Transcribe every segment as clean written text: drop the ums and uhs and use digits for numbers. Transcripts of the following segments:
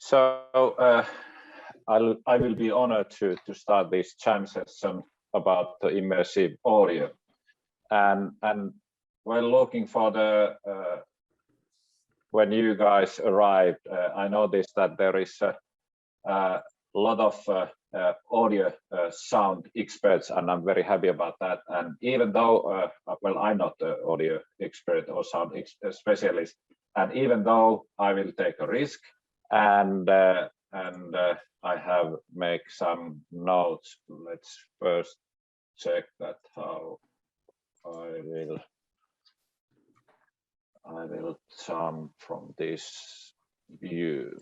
So I will be honored to start this jam session about the immersive audio. And while looking for the when you guys arrived, I noticed that there is a lot of audio sound experts, and I'm very happy about that. And even though, well, I'm not the audio expert or sound specialist, and even though I will take a risk, and I have make some notes. Let's first check that how I will jump from this view.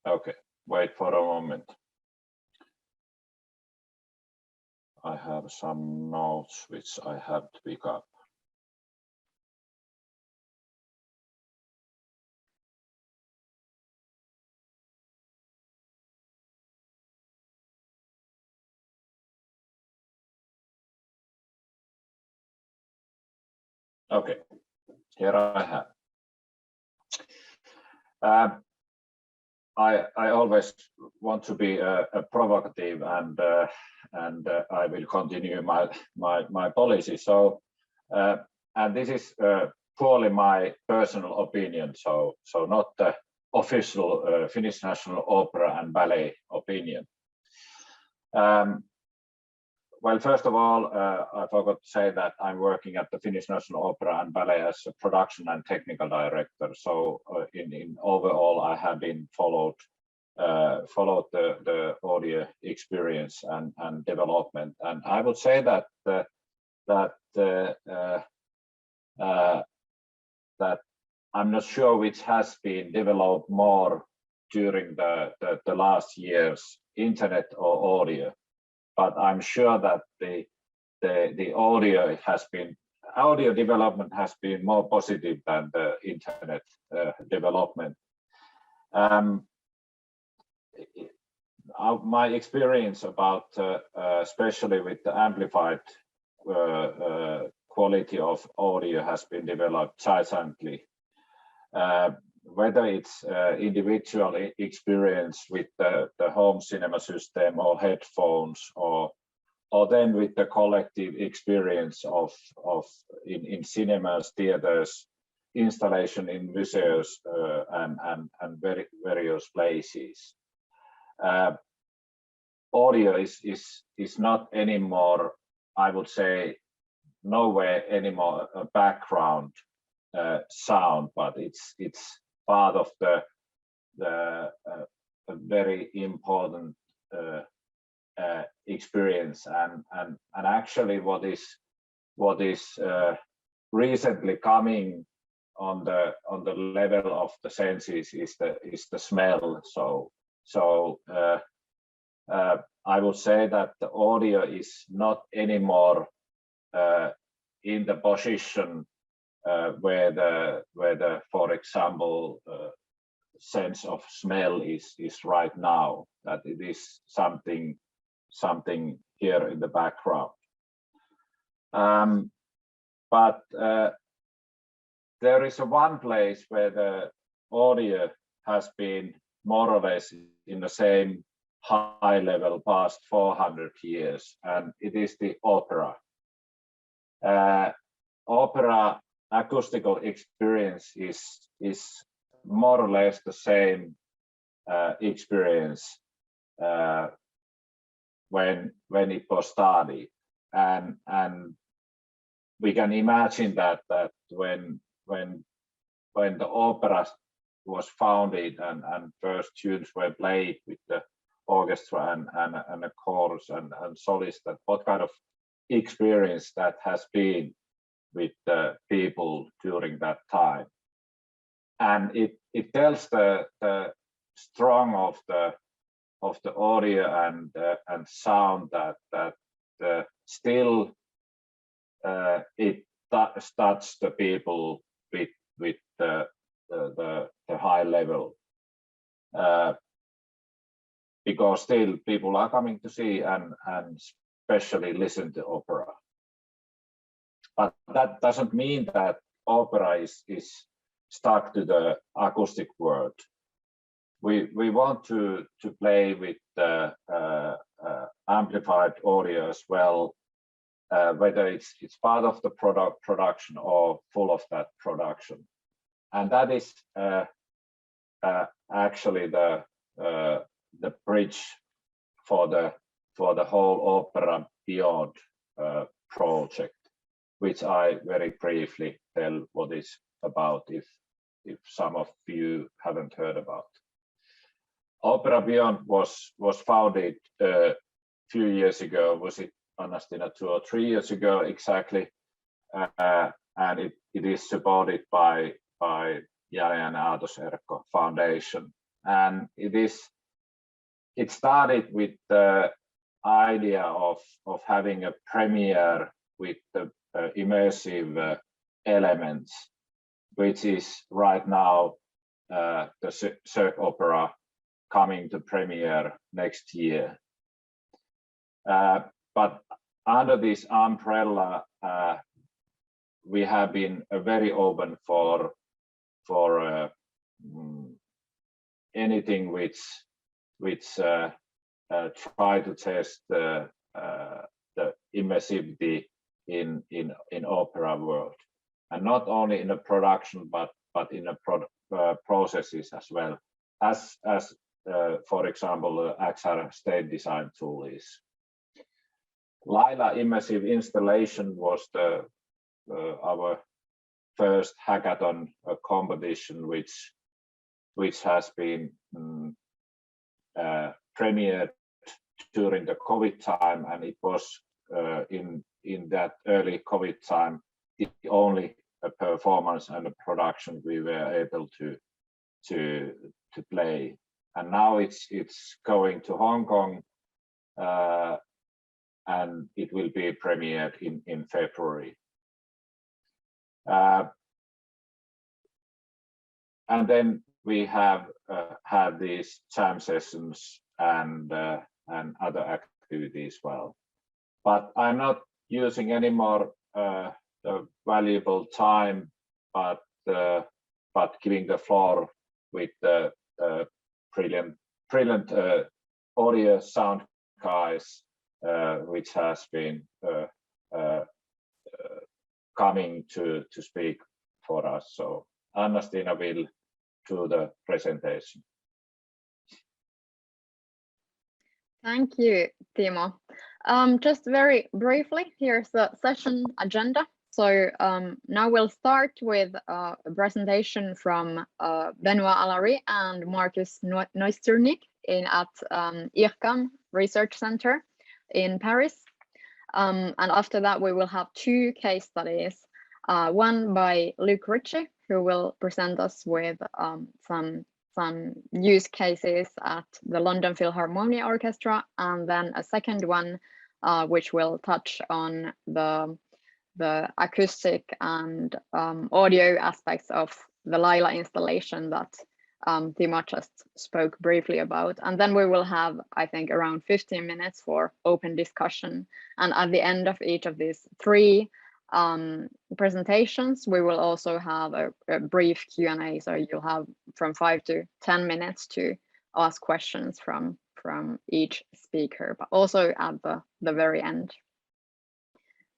Okay, wait for a moment. I have some notes which I have to pick up. Okay, here I have. I always want to be provocative, and I will continue my policy. So, and this is purely my personal opinion. So not the official Finnish National Opera and Ballet opinion. Well, first of all, I forgot to say that I'm working at the Finnish National Opera and Ballet as a production and technical director. So in overall, I have been followed the audio experience and development. And I would say that that I'm not sure which has been developed more during the last years, internet or audio. But I'm sure that the audio development has been more positive than the internet development. My experience about, especially with the amplified quality of audio, has been developed giantly. Whether it's individual experience with the home cinema system or headphones, or then with the collective experience of in cinemas, theaters, installation in museums and various places. Audio is not anymore, I would say, nowhere anymore a background sound, but it's part of the very important experience, and actually what is recently coming on the level of the senses is the smell. So I would say that the audio is not anymore in the position where the for example sense of smell is right now, that it is something here in the background. But there is one place where the audio has been more or less in the same high level past 400 years, and it is the opera. Opera acoustical experience is more or less the same experience when it was started, and we can imagine that when the opera was founded and first tunes were played with the orchestra and a chorus and soloist, that what kind of experience that has been with the people during that time. And it tells the strong of the audio and sound that still it starts the people with the high level, because still people are coming to see, and especially listen to opera. But that doesn't mean that opera is stuck to the acoustic world. We want to play with the amplified audio as well, whether it's part of the production or full of that production, and that is actually the bridge for the whole Opera Beyond project, which I very briefly tell what is about if some of you haven't heard about. Opera Beyond was founded a few years ago. Was it, Anastina, 2 or 3 years ago exactly? And it is supported by Jani and Aatos Erkko Foundation. And it started with the idea of having a premiere with the immersive elements, which is right now the Cirque Opera coming to premiere next year. But under this umbrella, we have been very open for anything which try to test the immersivity in opera world, and not only in the production but in the processes as well, as for example the XR state design tool is. LAILA immersive installation was our first hackathon competition, which has been premiered during the COVID time, and it was in that early COVID time the only performance and a production we were able to play. And now it's going to Hong Kong, and it will be premiered in February. And then we have had these jam sessions and other activities as well. But I'm not using any more the valuable time, but giving the floor with the brilliant audio sound guys, which has been coming to speak for us. So Anna-Stina will do the presentation. Thank you, Timo. Just very briefly, here's the session agenda. So now we'll start with a presentation from Benoît Alary and Markus Noisternig at IRCAM Research Center in Paris. And after that, we will have 2 case studies, one by Luke Ritchie, who will present us with some use cases at the London Philharmonia Orchestra, and then a second one which will touch on the acoustic and audio aspects of the LAILA installation that Timo just spoke briefly about. And then we will have, I think, around 15 minutes for open discussion. And at the end of each of these 3 presentations, we will also have a brief Q&A. So you'll have from 5 to 10 minutes to ask questions from each speaker, but also at the very end.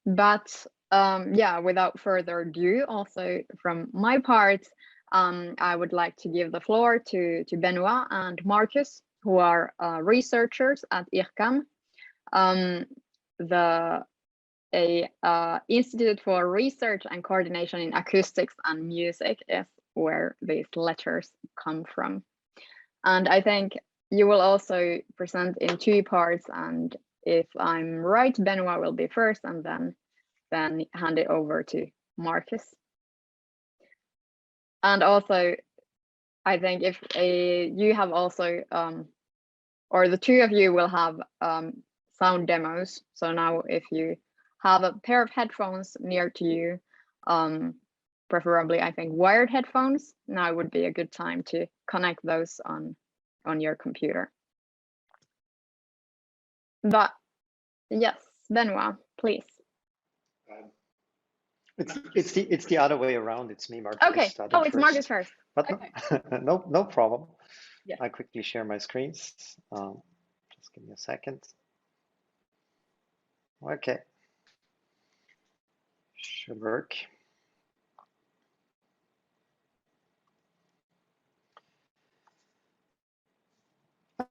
But yeah, without further ado, also from my part, I would like to give the floor to Benoît and Markus, who are researchers at IRCAM. Institute for Research and Coordination in Acoustics and Music is where these letters come from. And I think you will also present in 2 parts, and if I'm right, Benoît will be first, and then hand it over to Markus. And also, I think if you have also, or the 2 of you will have sound demos. So now if you have a pair of headphones near to you, preferably I think wired headphones, now would be a good time to connect those on your computer. But yes, Benoît, please. It's the other way around. It's me, Markus. Okay. Oh, it's Markus first. But okay. no problem. Yeah. I quickly share my screens. Just give me a second. Okay. Should work.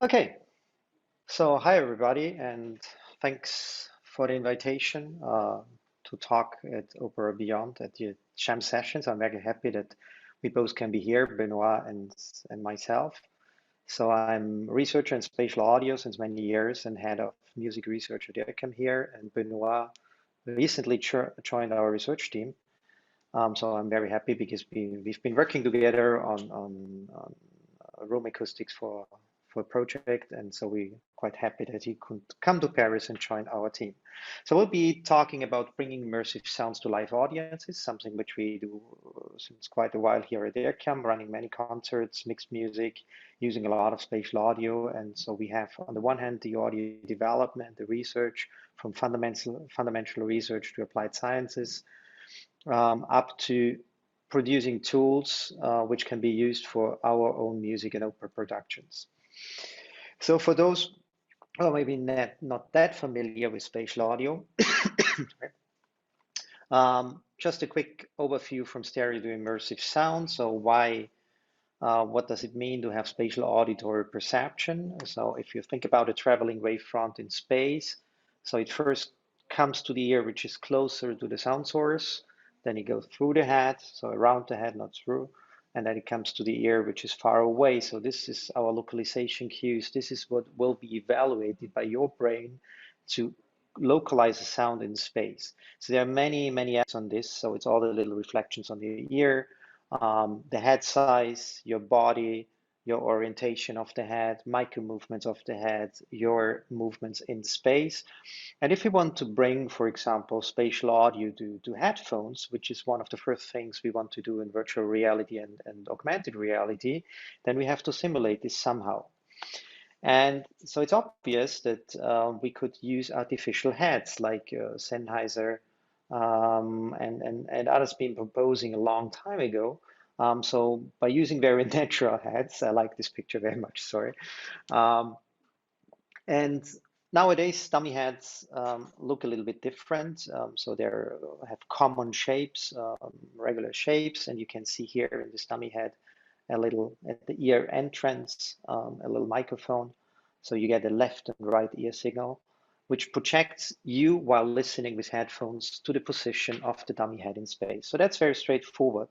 Okay. So hi everybody, and thanks for the invitation to talk at Opera Beyond at the jam sessions. I'm very happy that we both can be here, Benoît and myself. So I'm a researcher in spatial audio since many years and head of music research at IRCAM here. And Benoît recently joined our research team. So I'm very happy because we've been working together on room acoustics for a project, and so we're quite happy that he could come to Paris and join our team. So we'll be talking about bringing immersive sounds to live audiences, something which we do since quite a while here at IRCAM, running many concerts, mixed music, using a lot of spatial audio. And so we have, on the one hand, the audio development, the research, from fundamental research to applied sciences, up to producing tools which can be used for our own music and opera productions. So for those who are maybe not that familiar with spatial audio, just a quick overview from stereo to immersive sound. So what does it mean to have spatial auditory perception? So if you think about a traveling wavefront in space, so it first comes to the ear, which is closer to the sound source, then it goes through the head, so around the head, not through, and then it comes to the ear, which is far away. So this is our localization cues. This is what will be evaluated by your brain to localize a sound in space. So there are many apps on this. So it's all the little reflections on the ear, the head size, your body, your orientation of the head, micro movements of the head, your movements in space. And if you want to bring, for example, spatial audio to headphones, which is one of the first things we want to do in virtual reality and augmented reality, then we have to simulate this somehow. And so it's obvious that we could use artificial heads like Sennheiser and others been proposing a long time ago. So by using very natural heads, I like this picture very much, sorry. And nowadays, dummy heads look a little bit different. So they have common shapes, regular shapes, and you can see here in this dummy head a little at the ear entrance, a little microphone. So you get a left and right ear signal, which projects you while listening with headphones to the position of the dummy head in space. So that's very straightforward.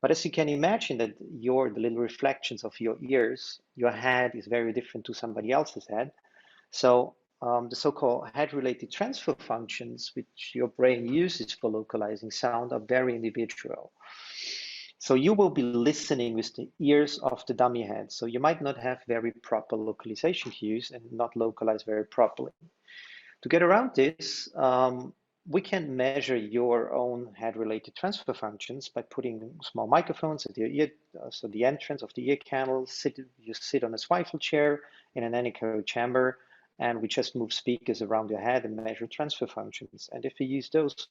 But as you can imagine that the little reflections of your ears, your head is very different to somebody else's head. So the so-called head-related transfer functions, which your brain uses for localizing sound, are very individual. So you will be listening with the ears of the dummy head. So you might not have very proper localization cues and not localize very properly. To get around this, we can measure your own head-related transfer functions by putting small microphones at your ear, so the entrance of the ear canal. You sit on a swivel chair in an anechoic chamber, and we just move speakers around your head and measure transfer functions. And if we use those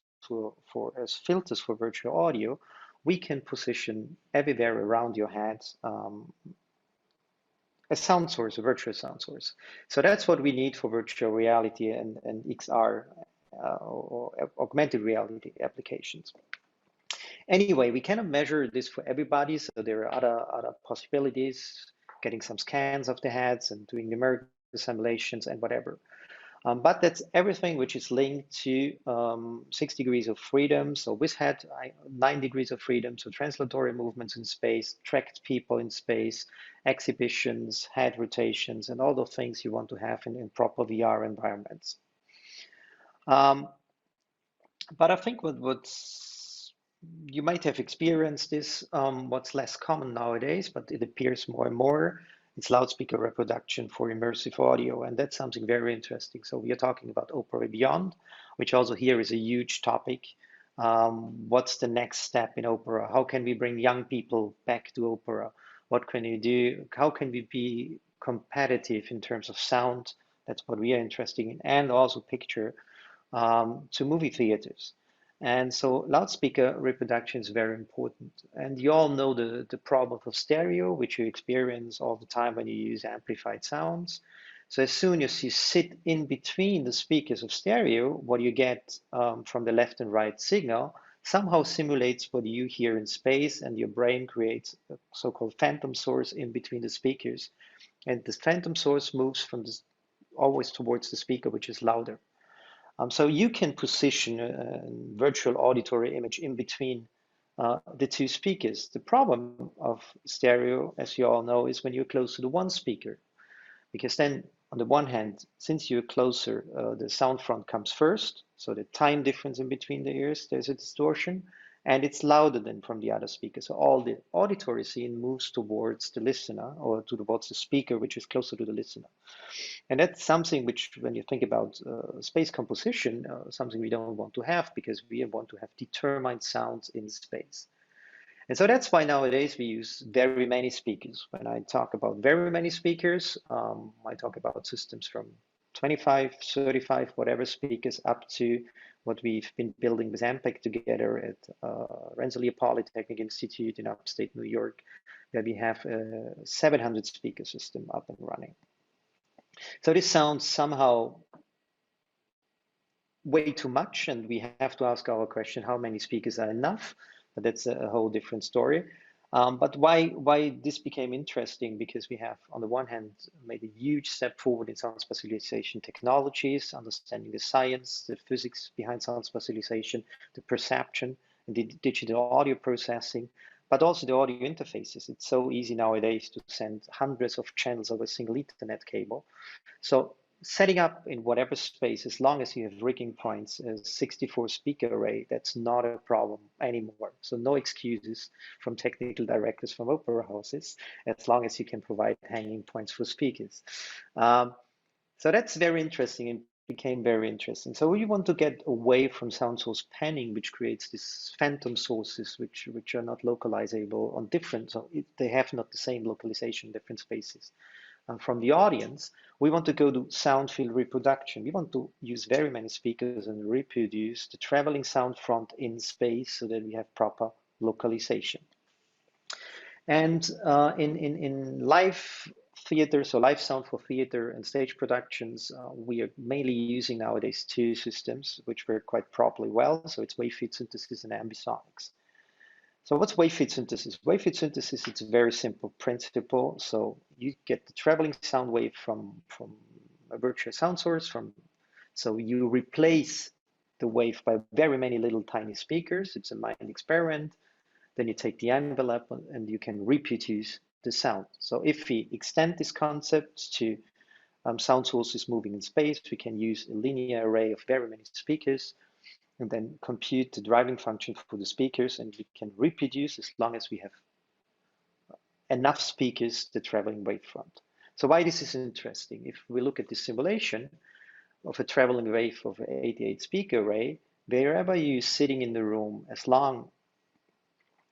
as filters for virtual audio, we can position everywhere around your head a sound source, a virtual sound source. So that's what we need for virtual reality and XR or augmented reality applications. Anyway, we cannot measure this for everybody, so there are other possibilities, getting some scans of the heads and doing numeric simulations and whatever. But that's everything which is linked to 6 degrees of freedom. So with head, 9 degrees of freedom. So translatory movements in space, tracked people in space, exhibitions, head rotations, and all the things you want to have in proper VR environments. But I think what's you might have experienced this, what's less common nowadays, but it appears more and more. It's loudspeaker reproduction for immersive audio, and that's something very interesting. So we are talking about Opera Beyond, which also here is a huge topic. What's the next step in opera? How can we bring young people back to opera? What can you do? How can we be competitive in terms of sound? That's what we are interested in, and also picture to movie theaters. And so loudspeaker reproduction is very important. And you all know the problem of stereo, which you experience all the time when you use amplified sounds. So as soon as you sit in between the speakers of stereo, what you get from the left and right signal somehow simulates what you hear in space, and your brain creates a so-called phantom source in between the speakers. And this phantom source moves from this always towards the speaker, which is louder. So you can position a virtual auditory image in between the two speakers. The problem of stereo, as you all know, is when you're close to the one speaker, because then on the one hand, since you're closer, the sound front comes first, so the time difference in between the ears, there's a distortion, and it's louder than from the other speaker. So all the auditory scene moves towards the listener, or towards the speaker, which is closer to the listener. And that's something which, when you think about space composition, something we don't want to have, because we want to have determined sounds in space. And so that's why nowadays we use very many speakers. When I talk about very many speakers, I talk about systems from 25, 35, whatever speakers, up to what we've been building with Ampeg together at Rensselaer Polytechnic Institute in upstate New York, where we have a 700 speaker system up and running. So this sounds somehow way too much, and we have to ask our question, how many speakers are enough? But that's a whole different story. But why this became interesting, because we have, on the one hand, made a huge step forward in sound spatialization technologies, understanding the science, the physics behind sound spatialization, the perception, and the digital audio processing, but also the audio interfaces. It's so easy nowadays to send hundreds of channels over a single Ethernet cable. So setting up in whatever space, as long as you have rigging points, a 64 speaker array, that's not a problem anymore. So no excuses from technical directors from opera houses, as long as you can provide hanging points for speakers. So that's very interesting, and became very interesting. So we want to get away from sound source panning, which creates these phantom sources, which are not localizable on different, so they have not the same localization in different spaces. From the audience, we want to go to sound field reproduction. We want to use very many speakers and reproduce the traveling sound front in space so that we have proper localization. And in live theater, so live sound for theater and stage productions, we are mainly using nowadays two systems, which work quite properly well. So it's wave feed synthesis and Ambisonics. So what's wave feed synthesis? Wave feed synthesis, it's a very simple principle. So you get the traveling sound wave from a virtual sound source. So you replace the wave by very many little tiny speakers. It's a mind experiment. Then you take the envelope and you can reproduce the sound. So if we extend this concept to sound sources moving in space, we can use a linear array of very many speakers, and then compute the driving function for the speakers, and we can reproduce as long as we have enough speakers the traveling wavefront. So why this is interesting? If we look at the simulation of a traveling wave of an 88 speaker array, wherever you're sitting in the room, as long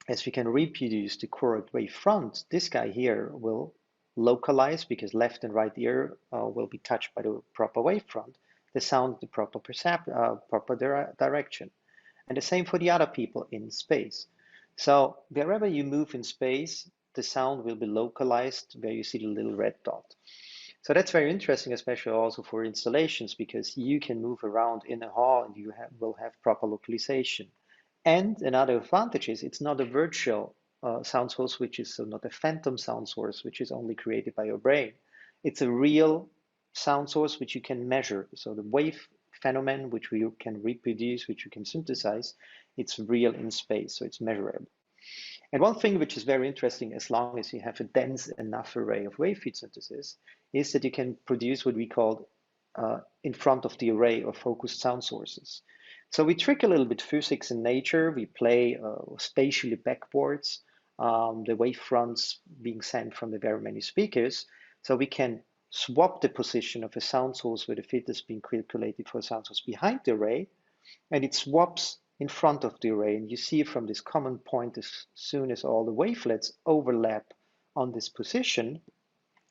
as we can reproduce the correct wavefront, this guy here will localize, because left and right ear will be touched by the proper wavefront, the sound, the proper direction. And the same for the other people in space. So wherever you move in space, the sound will be localized where you see the little red dot. So that's very interesting, especially also for installations, because you can move around in a hall and you will have proper localization. And another advantage is it's not a virtual sound source, which is not a phantom sound source, which is only created by your brain. It's a real sound source which you can measure. So the wave phenomenon, which we can reproduce, which you can synthesize, it's real in space, so it's measurable. And one thing which is very interesting, as long as you have a dense enough array of wave feed synthesis, is that you can produce what we call in front of the array of focused sound sources. So we trick a little bit physics in nature. We play spatially backwards, the wavefronts being sent from the very many speakers. So we can swap the position of a sound source where the fit is being calculated for a sound source behind the array, and it swaps in front of the array. And you see from this common point, as soon as all the wavelets overlap on this position,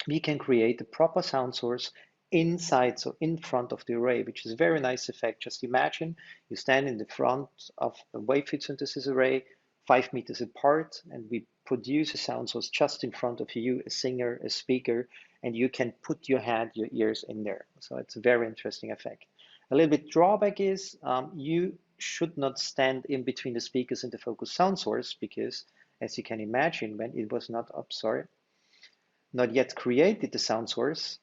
we can create a proper sound source inside, so in front of the array, which is a very nice effect. Just imagine you stand in the front of a wave field synthesis array 5 meters apart, and we produce a sound source just in front of you, a singer, a speaker, and you can put your head, your ears in there. So it's a very interesting effect. A little bit drawback is you should not stand in between the speakers and the focus sound source, because as you can imagine, when it was not yet created, the sound source,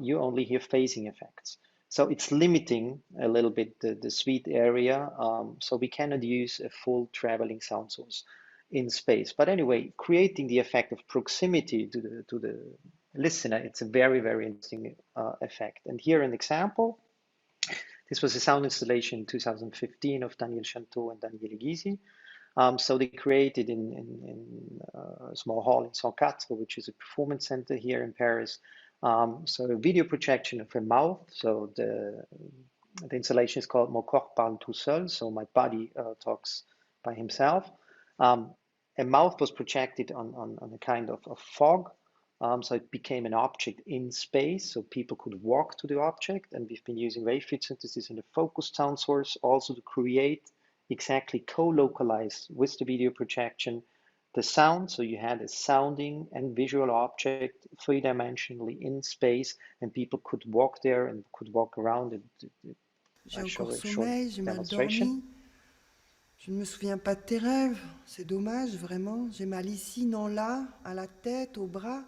you only hear phasing effects. So it's limiting a little bit the suite area. So we cannot use a full traveling sound source in space. But anyway, creating the effect of proximity to the listener, it's a very, very interesting effect. And here an example. This was a sound installation in 2015 of Daniel Chanteau and Daniele Gysi. So they created in a small hall in Saint-Quatre, which is a performance center here in Paris. So a video projection of a mouth. So the installation is called Mon corps parle tout seul. So my body talks by himself. A mouth was projected on a kind of fog. So it became an object in space, so people could walk to the object. And we've been using wave field synthesis and a focused sound source also to create exactly co-localized with the video projection the sound. So you had a sounding and visual object 3-dimensionally in space, and people could walk there and could walk around. J'ai encore sommeil, j'ai mal dormi. Je ne me souviens pas de tes rêves. C'est dommage, vraiment. J'ai mal ici, non là, à la tête, au bras,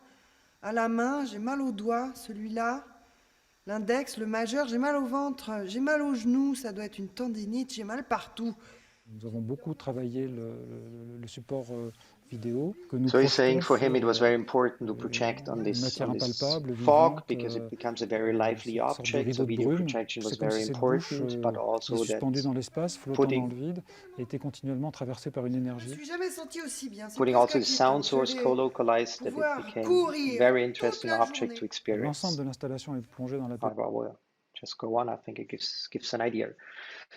à la main. J'ai mal au doigt, celui-là. L'index, le majeur, j'ai mal au ventre. J'ai mal aux genoux, ça doit être une tendinite. J'ai mal partout. Nous avons beaucoup travaillé le support vidéo que nous So he's saying for him it was very important to project on this fog because it becomes a very lively object. So video projection was very important, but also that dans l'espace, flottant dans le vide, était continuellement traversé par une énergie. Je me suis jamais senti aussi bien. Putting also the sound source co-localized, that it became a very interesting object to experience. L'ensemble de l'installation est plongé dans la Just go on, I think it gives an idea.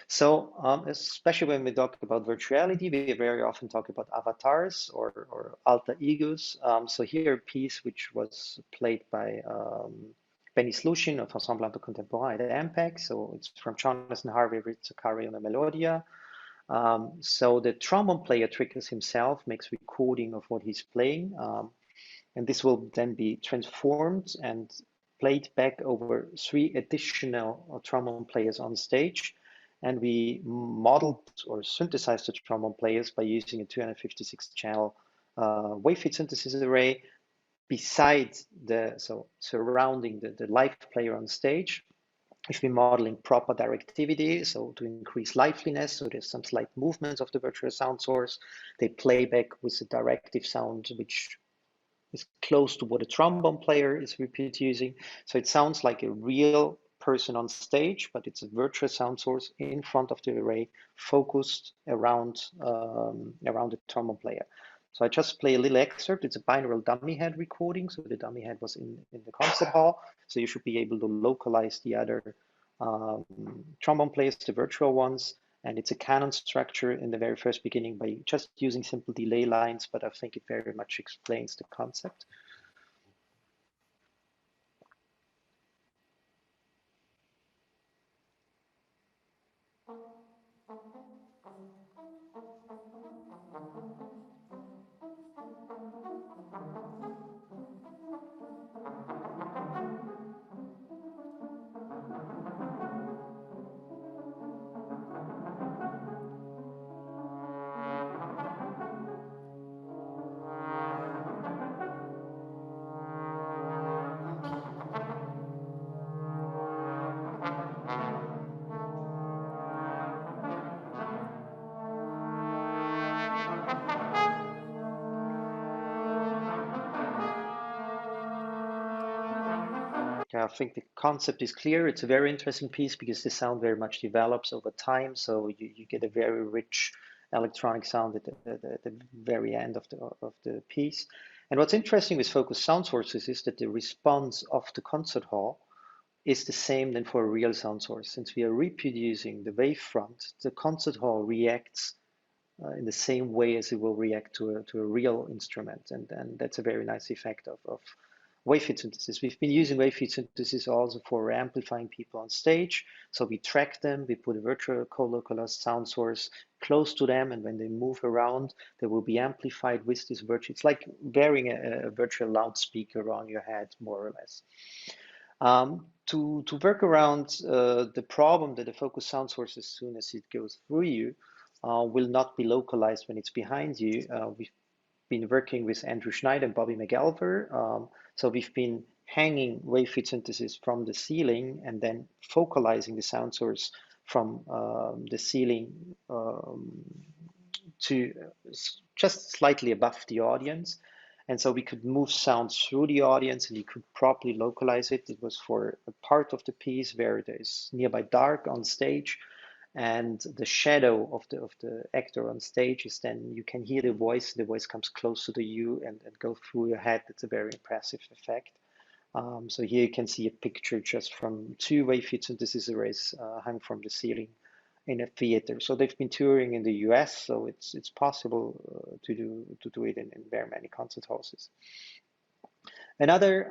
So especially when we talk about virtuality, we very often talk about avatars or alter egos. So here a piece which was played by Benny Sluchin of Ensemble Contemporain at AMPEC. So it's from Jonathan Harvey, Ritz Zakari on the Melodia. So the trombone player triggers himself, makes recording of what he's playing. And this will then be transformed and played back over 3 additional trombone players on stage. And we modeled or synthesized the trombone players by using a 256 channel wave field synthesis array besides surrounding the live player on stage. We've been modeling proper directivity, so to increase liveliness, so there's some slight movements of the virtual sound source. They play back with a directive sound, which is close to what a trombone player is reproducing. So it sounds like a real person on stage, but it's a virtual sound source in front of the array, focused around the trombone player. So I just play a little excerpt. It's a binaural dummy head recording. So the dummy head was in the concert hall. So you should be able to localize the other trombone players, the virtual ones. And it's a canon structure in the very first beginning by just using simple delay lines, but I think it very much explains the concept. I think the concept is clear. It's a very interesting piece because the sound very much develops over time. So you get a very rich electronic sound at the very end of the piece. And what's interesting with focused sound sources is that the response of the concert hall is the same than for a real sound source. Since we are reproducing the wavefront, the concert hall reacts in the same way as it will react to a real instrument. And that's a very nice effect wave feed synthesis. We've been using wave feed synthesis also for amplifying people on stage. So we track them, we put a virtual co-localized sound source close to them, and when they move around, they will be amplified with this virtual. It's like wearing a virtual loudspeaker on your head, more or less. To work around the problem that the focus sound source, as soon as it goes through you, will not be localized when it's behind you. We've been working with Andrew Schneider and Bobby McAlver. So we've been hanging wave feed synthesis from the ceiling and then focalizing the sound source from the ceiling to just slightly above the audience. And so we could move sounds through the audience and you could properly localize it. It was for a part of the piece where there's nearby dark on stage, and the shadow of the actor on stage is then you can hear the voice comes closer to you and go through your head. It's a very impressive effect. So here you can see a picture just from 2 wave feed synthesis arrays hung from the ceiling in a theater. So they've been touring in the US, so it's possible to do it in very many concert houses. Another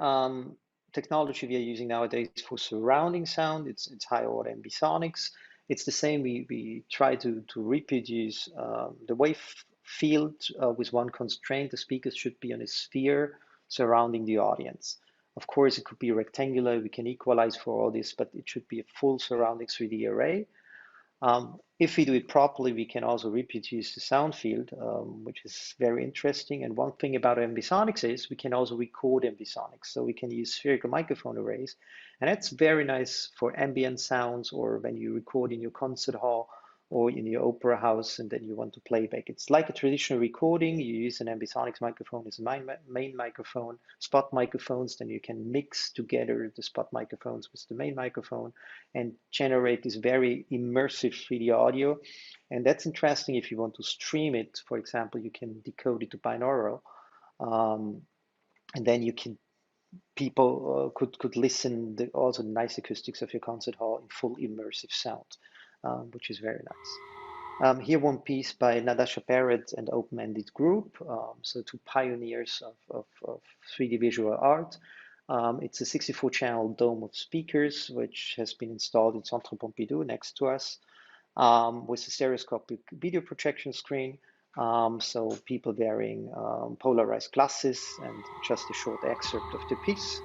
technology we are using nowadays for surrounding sound, it's high order Ambisonics. It's the same. We try to reproduce the wave field with one constraint. The speakers should be on a sphere surrounding the audience. Of course, it could be rectangular. We can equalize for all this, but it should be a full surrounding 3D array. If we do it properly, we can also reproduce the sound field, which is very interesting. And one thing about Ambisonics is we can also record Ambisonics. So we can use spherical microphone arrays. And that's very nice for ambient sounds, or when you record in your concert hall or in your opera house and then you want to play back. It's like a traditional recording. You use an Ambisonics microphone as a main microphone, spot microphones, then you can mix together the spot microphones with the main microphone and generate this very immersive 3D audio. And that's interesting if you want to stream it. For example, you can decode it to binaural, and then you can people could listen also nice acoustics of your concert hall in full immersive sound, which is very nice. Here one piece by Nadasha Barrett and Open-Ended Group, so 2 pioneers of 3D visual art. It's a 64-channel dome of speakers, which has been installed in Centre Pompidou next to us, with a stereoscopic video projection screen. So people wearing polarized glasses, and just a short excerpt of the piece.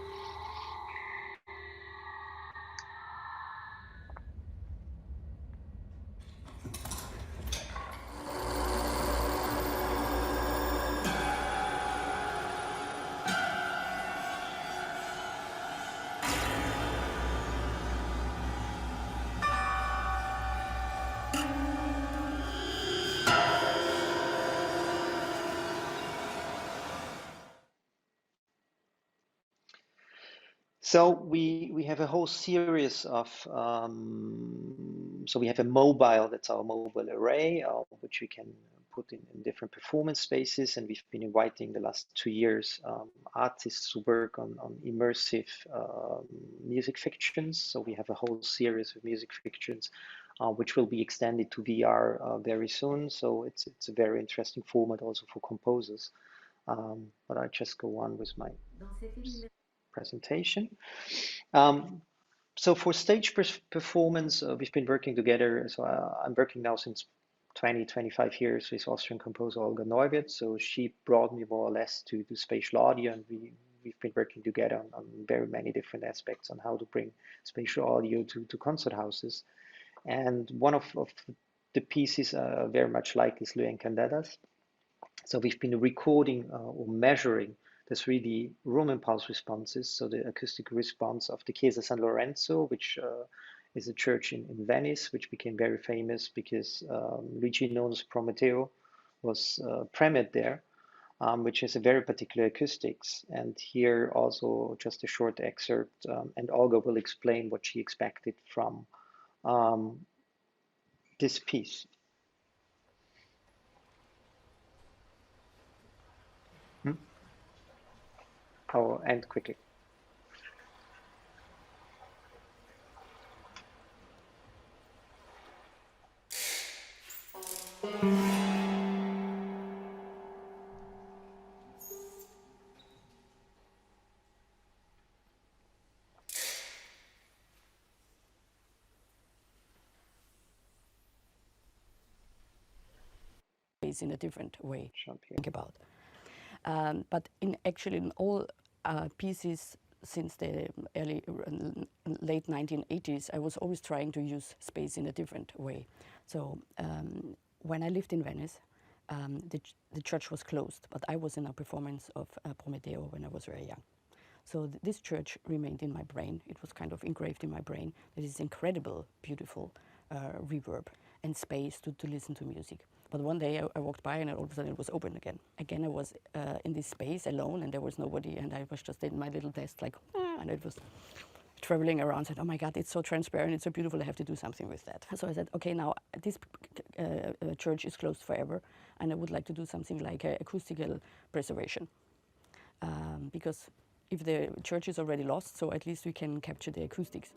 So we have a whole series of, so we have a mobile, that's our mobile array, which we can put in different performance spaces. And we've been inviting the last 2 years artists to work on immersive music fictions. So we have a whole series of music fictions, which will be extended to VR very soon. So it's a very interesting format also for composers. But I just go on with my presentation. So for stage performance, we've been working together. So I'm working now since 25 years with Austrian composer Olga Neuwirth. So she brought me more or less to spatial audio, and we've been working together on very many different aspects on how to bring spatial audio to concert houses. And one of the pieces very much like is Le Encantadas. So we've been recording or measuring the 3D room impulse responses, so the acoustic response of the Chiesa San Lorenzo, which is a church in Venice, which became very famous because Luigi Nono's Prometeo was premiered there, which has a very particular acoustics. And here also just a short excerpt, and Olga will explain what she expected from this piece. I'll end quickly. space in a different way. Think about. But actually in all pieces since the late 1980s, I was always trying to use space in a different way. So when I lived in Venice, the church was closed, but I was in a performance of Prometeo when I was very young. So this church remained in my brain. It was kind of engraved in my brain. There is incredible, beautiful reverb and space to listen to music. But one day I walked by and all of a sudden it was open again. Again, I was in this space alone and there was nobody, and I was just in my little desk like, and it was traveling around, said, oh my God, it's so transparent, it's so beautiful, I have to do something with that. So I said, okay, now this church is closed forever, and I would like to do something like acoustical preservation. Because if the church is already lost, so at least we can capture the acoustics.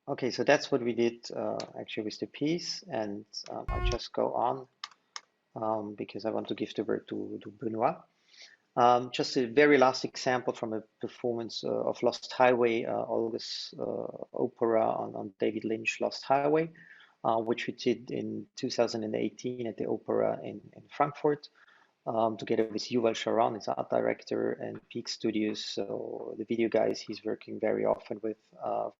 Okay, so that's what we did actually with the piece, and I just go on because I want to give the word to Benoît. Just a very last example from a performance of Lost Highway, Olga's opera on David Lynch, Lost Highway, which we did in 2018 at the Opera in Frankfurt, together with Yuval Sharon, his art director, and Peak Studios, so the video guys he's working very often with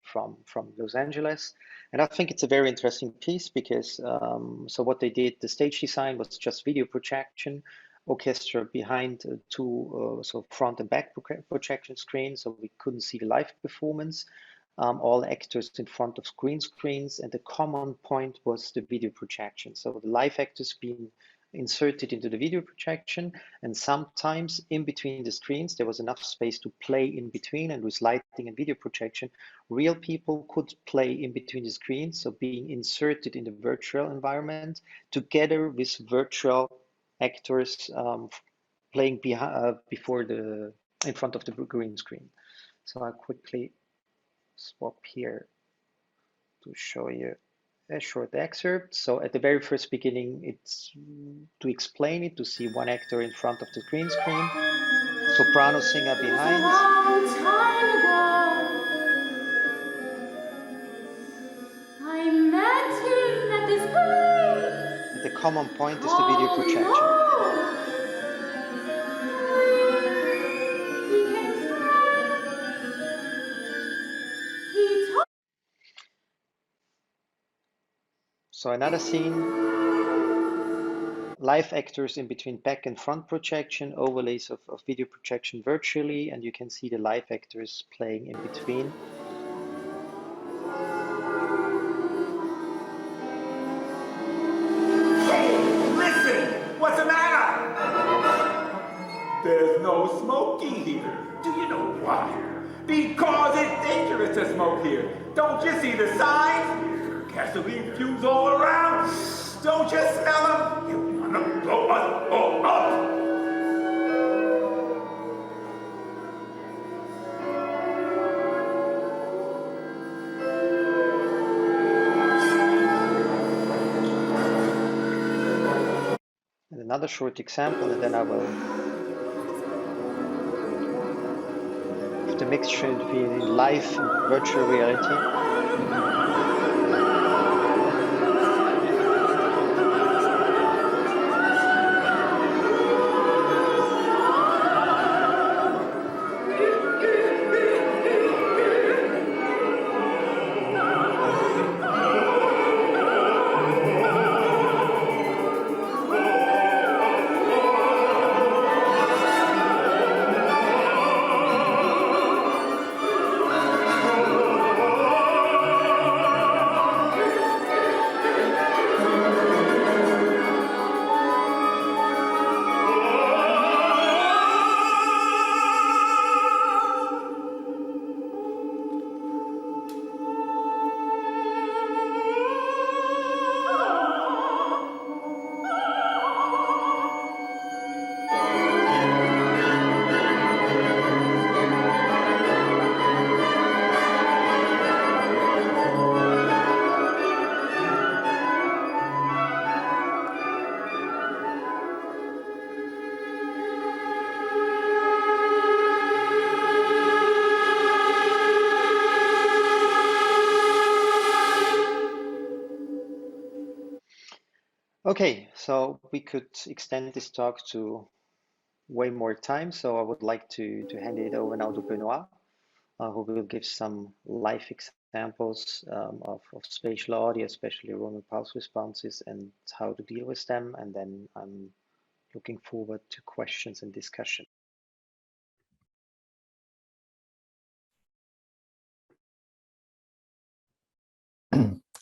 from Los Angeles. And I think it's a very interesting piece because so what they did, the stage design was just video projection, orchestra behind two so front and back projection screens, so we couldn't see the live performance. All actors in front of green screens, and the common point was the video projection. So the live actors being inserted into the video projection, and sometimes in between the screens there was enough space to play in between, and with lighting and video projection real people could play in between the screens, so being inserted in the virtual environment together with virtual actors playing in front of the green screen. So I'll quickly swap here to show you a short excerpt. So at the very first beginning, it's to explain it, to see one actor in front of the green screen, soprano singer behind. And the common point is the video projection. So another scene, live actors in between back and front projection, overlays of video projection virtually, and you can see the live actors playing in between. Listen, what's the matter? There's no smoking here. Do you know why? Because it's dangerous to smoke here. Don't you see the signs? Gasoline fumes all around. Don't you smell them? You want to blow us all up. And another short example, and then I will have the mixture between live and virtual reality. Okay, so we could extend this talk to way more time. So I would like to hand it over now to Benoît, who will give some live examples of spatial audio, especially room and pulse responses, and how to deal with them. And then I'm looking forward to questions and discussion.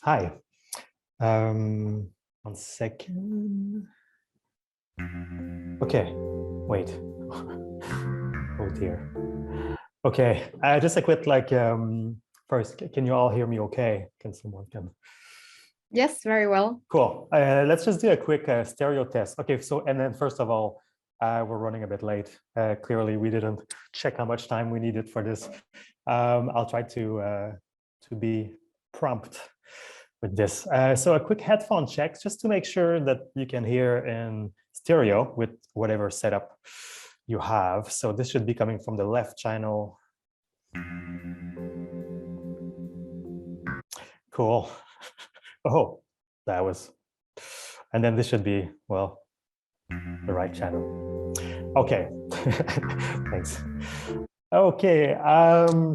Hi. 1 second. Okay, wait. Oh dear. Okay, just a quick first, can you all hear me okay? Can someone come? Yes, very well. Cool. Let's just do a quick stereo test. Okay, so and then first of all, we're running a bit late. Clearly, we didn't check how much time we needed for this. I'll try to be prompt with this. So a quick headphone check just to make sure that you can hear in stereo with whatever setup you have. So this should be coming from the left channel. Cool. Oh, that was, and then this should be, well, the right channel. Okay, thanks. Okay,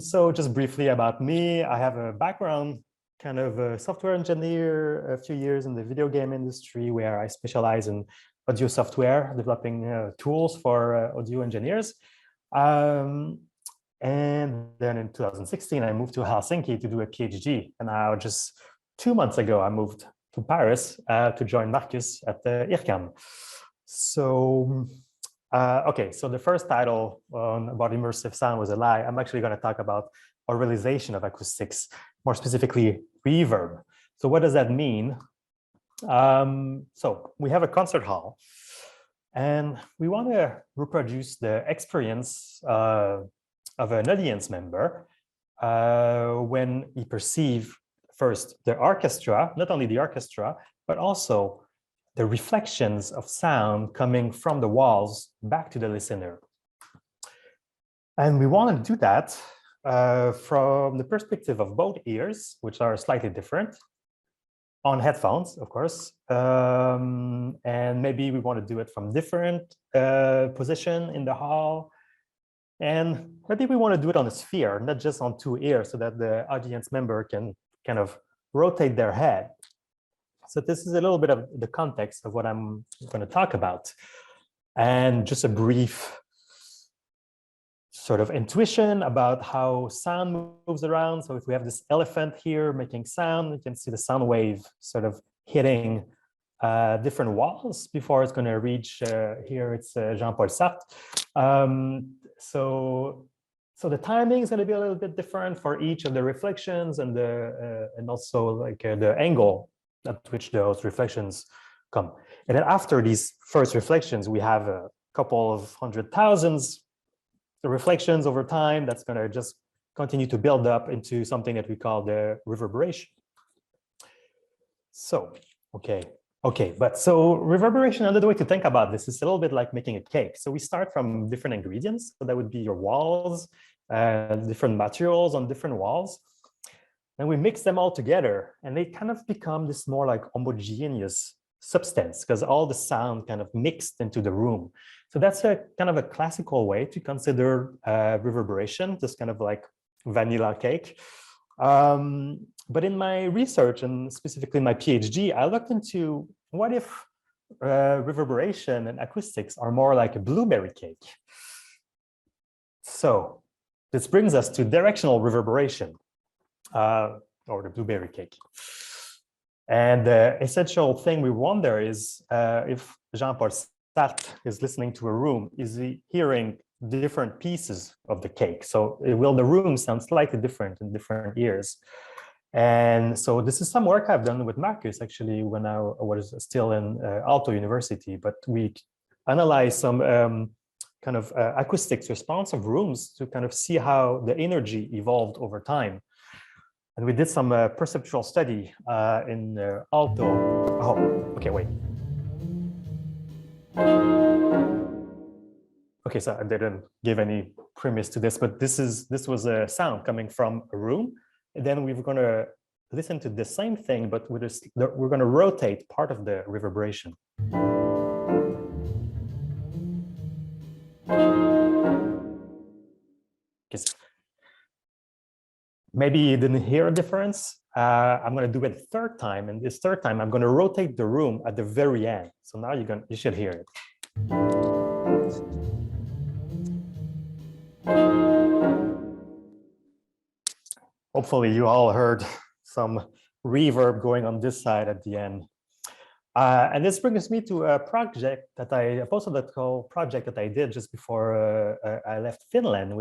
so just briefly about me, I have a background, kind of a software engineer, a few years in the video game industry where I specialize in audio software, developing tools for audio engineers. And then in 2016, I moved to Helsinki to do a PhD. And now just 2 months ago, I moved to Paris to join Markus at the IRCAM. So, okay, so the first title about immersive sound was a lie. I'm actually going to talk about our realization of acoustics, more specifically reverb. So what does that mean? So we have a concert hall and we want to reproduce the experience of an audience member when he perceives first the orchestra, not only the orchestra, but also the reflections of sound coming from the walls back to the listener. And we want to do that from the perspective of both ears, which are slightly different, on headphones, of course. And maybe we want to do it from different position in the hall. And maybe we want to do it on a sphere, not just on 2 ears, so that the audience member can kind of rotate their head. So this is a little bit of the context of what I'm going to talk about. And just a brief sort of intuition about how sound moves around. So if we have this elephant here making sound, you can see the sound wave sort of hitting different walls before it's going to reach here. It's Jean-Paul Sartre. So the timing is going to be a little bit different for each of the reflections and also like the angle at which those reflections come. And then after these first reflections, we have a couple of 100,000 reflections over time that's going to just continue to build up into something that we call the reverberation. So, but so reverberation, another way to think about this is a little bit like making a cake. So we start from different ingredients. So that would be your walls, different materials on different walls. And we mix them all together and they kind of become this more like homogeneous substance because all the sound kind of mixed into the room. So that's a kind of a classical way to consider reverberation, just kind of like vanilla cake. But in my research and specifically my PhD, I looked into what if reverberation and acoustics are more like a blueberry cake. So this brings us to directional reverberation, or the blueberry cake. And the essential thing we wonder is if Jean-Paul Sartre is listening to a room, is he hearing different pieces of the cake? So will the room sound slightly different in different ears? And so this is some work I've done with Markus actually when I was still in Aalto University, but we analyzed some kind of acoustics response of rooms to kind of see how the energy evolved over time. And we did some perceptual study in Aalto. Oh, okay, wait. Okay, so I didn't give any premise to this, but this was a sound coming from a room. And then we were going to listen to the same thing, but with this, we're going to rotate part of the reverberation. Because maybe you didn't hear a difference. I'm going to do it a third time, and this third time I'm going to rotate the room at the very end. So now you should hear it. Hopefully you all heard some reverb going on this side at the end. And this brings me to a project that a postdoctoral project that I did just before I left Finland,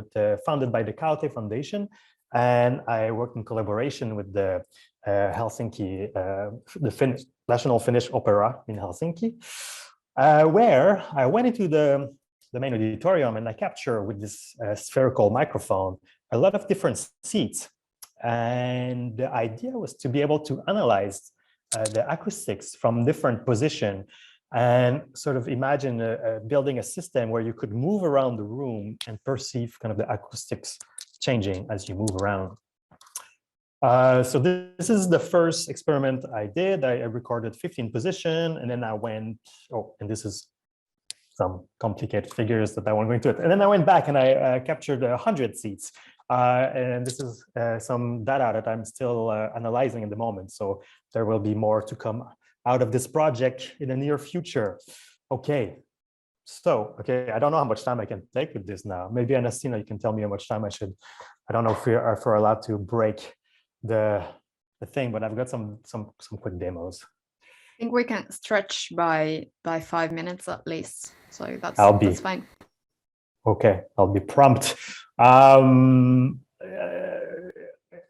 founded by the Kaute Foundation. And I worked in collaboration with the Helsinki, the National Finnish Opera in Helsinki, where I went into the main auditorium and I captured with this spherical microphone a lot of different seats. And the idea was to be able to analyze the acoustics from different positions and sort of imagine building a system where you could move around the room and perceive kind of the acoustics changing as you move around. So this is the first experiment I did. I recorded 15 positions, and then I went, and this is some complicated figures that I won't go into it. And then I went back and I captured 100 seats. And this is some data that I'm still analyzing at the moment. So there will be more to come out of this project in the near future. Okay. So, I don't know how much time I can take with this now. Maybe Anastina, you can tell me how much time I should. I don't know if we're allowed to break the thing, but I've got some quick demos. I think we can stretch by 5 minutes at least. So that's fine. Okay, I'll be prompt.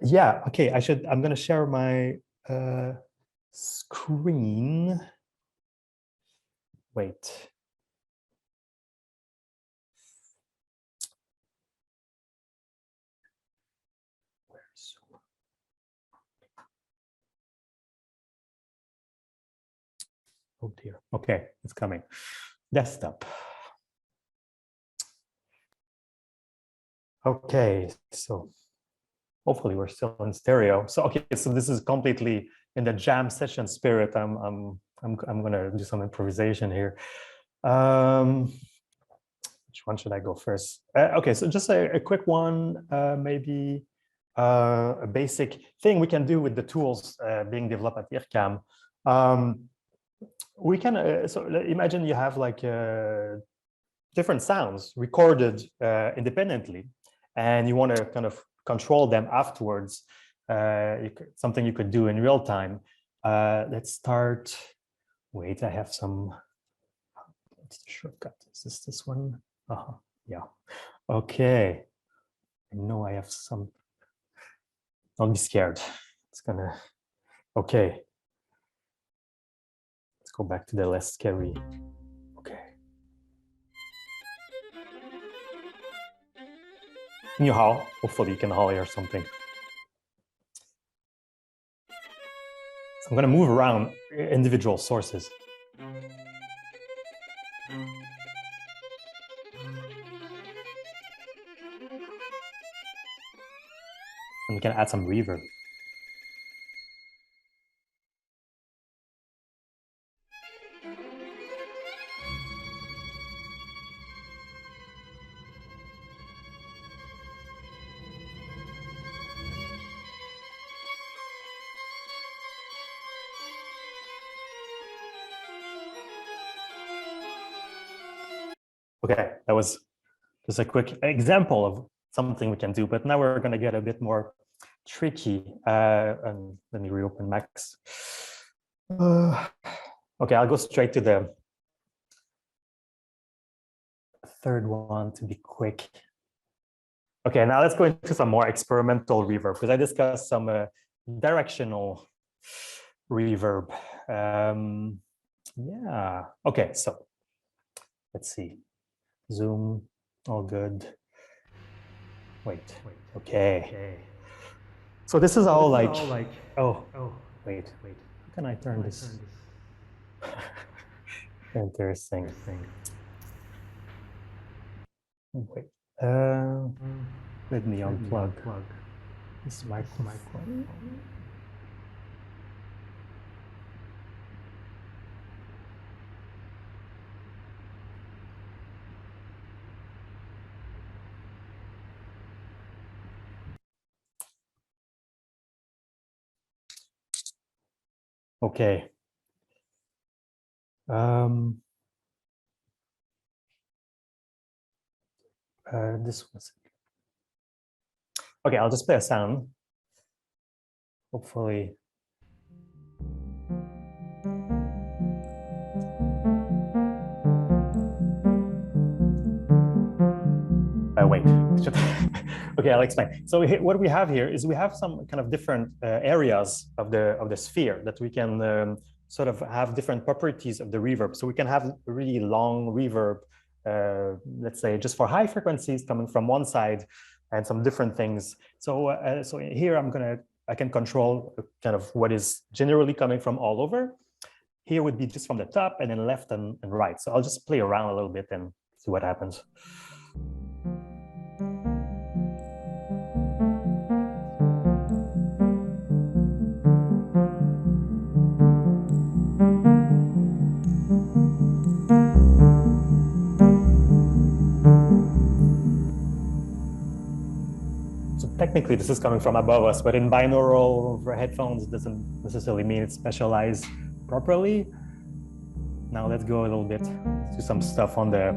Yeah, okay, I'm gonna share my screen. Wait. Oh dear. Okay, it's coming. Desktop. Okay, so hopefully we're still in stereo. So so this is completely in the jam session spirit. I'm gonna do some improvisation here. Which one should I go first? Okay, so just a quick one, maybe a basic thing we can do with the tools being developed at IRCAM. We can, so imagine you have like different sounds recorded independently, and you want to kind of control them afterwards. Something you could do in real time. Let's start. Wait, I have some. What's the shortcut? Is this one? Yeah. Okay. I know I have some. Don't be scared. It's gonna. Okay. Let's go back to the less scary. Okay. Can you howl? Hopefully you can howl or something. So I'm going to move around individual sources. And we can add some reverb. Okay, that was just a quick example of something we can do, but now we're going to get a bit more tricky. And let me reopen Max. Okay, I'll go straight to the third one to be quick. Okay, now let's go into some more experimental reverb, because I discussed some directional reverb. Yeah, okay, so let's see. Zoom, all good. Wait, okay. So this is all like, oh, wait. How can I turn this? Interesting. Wait, let me unplug this microphone. Okay. This was okay. I'll just play a sound. Hopefully. Wait. Okay, I'll explain. So what we have here is we have some kind of different areas of the sphere that we can sort of have different properties of the reverb. So we can have a really long reverb, let's say just for high frequencies coming from one side, and some different things. So so here I can control kind of what is generally coming from all over. Here would be just from the top, and then left and right. So I'll just play around a little bit and see what happens. Technically, this is coming from above us, but in binaural headphones, it doesn't necessarily mean it's specialized properly. Now let's go a little bit to some stuff on the,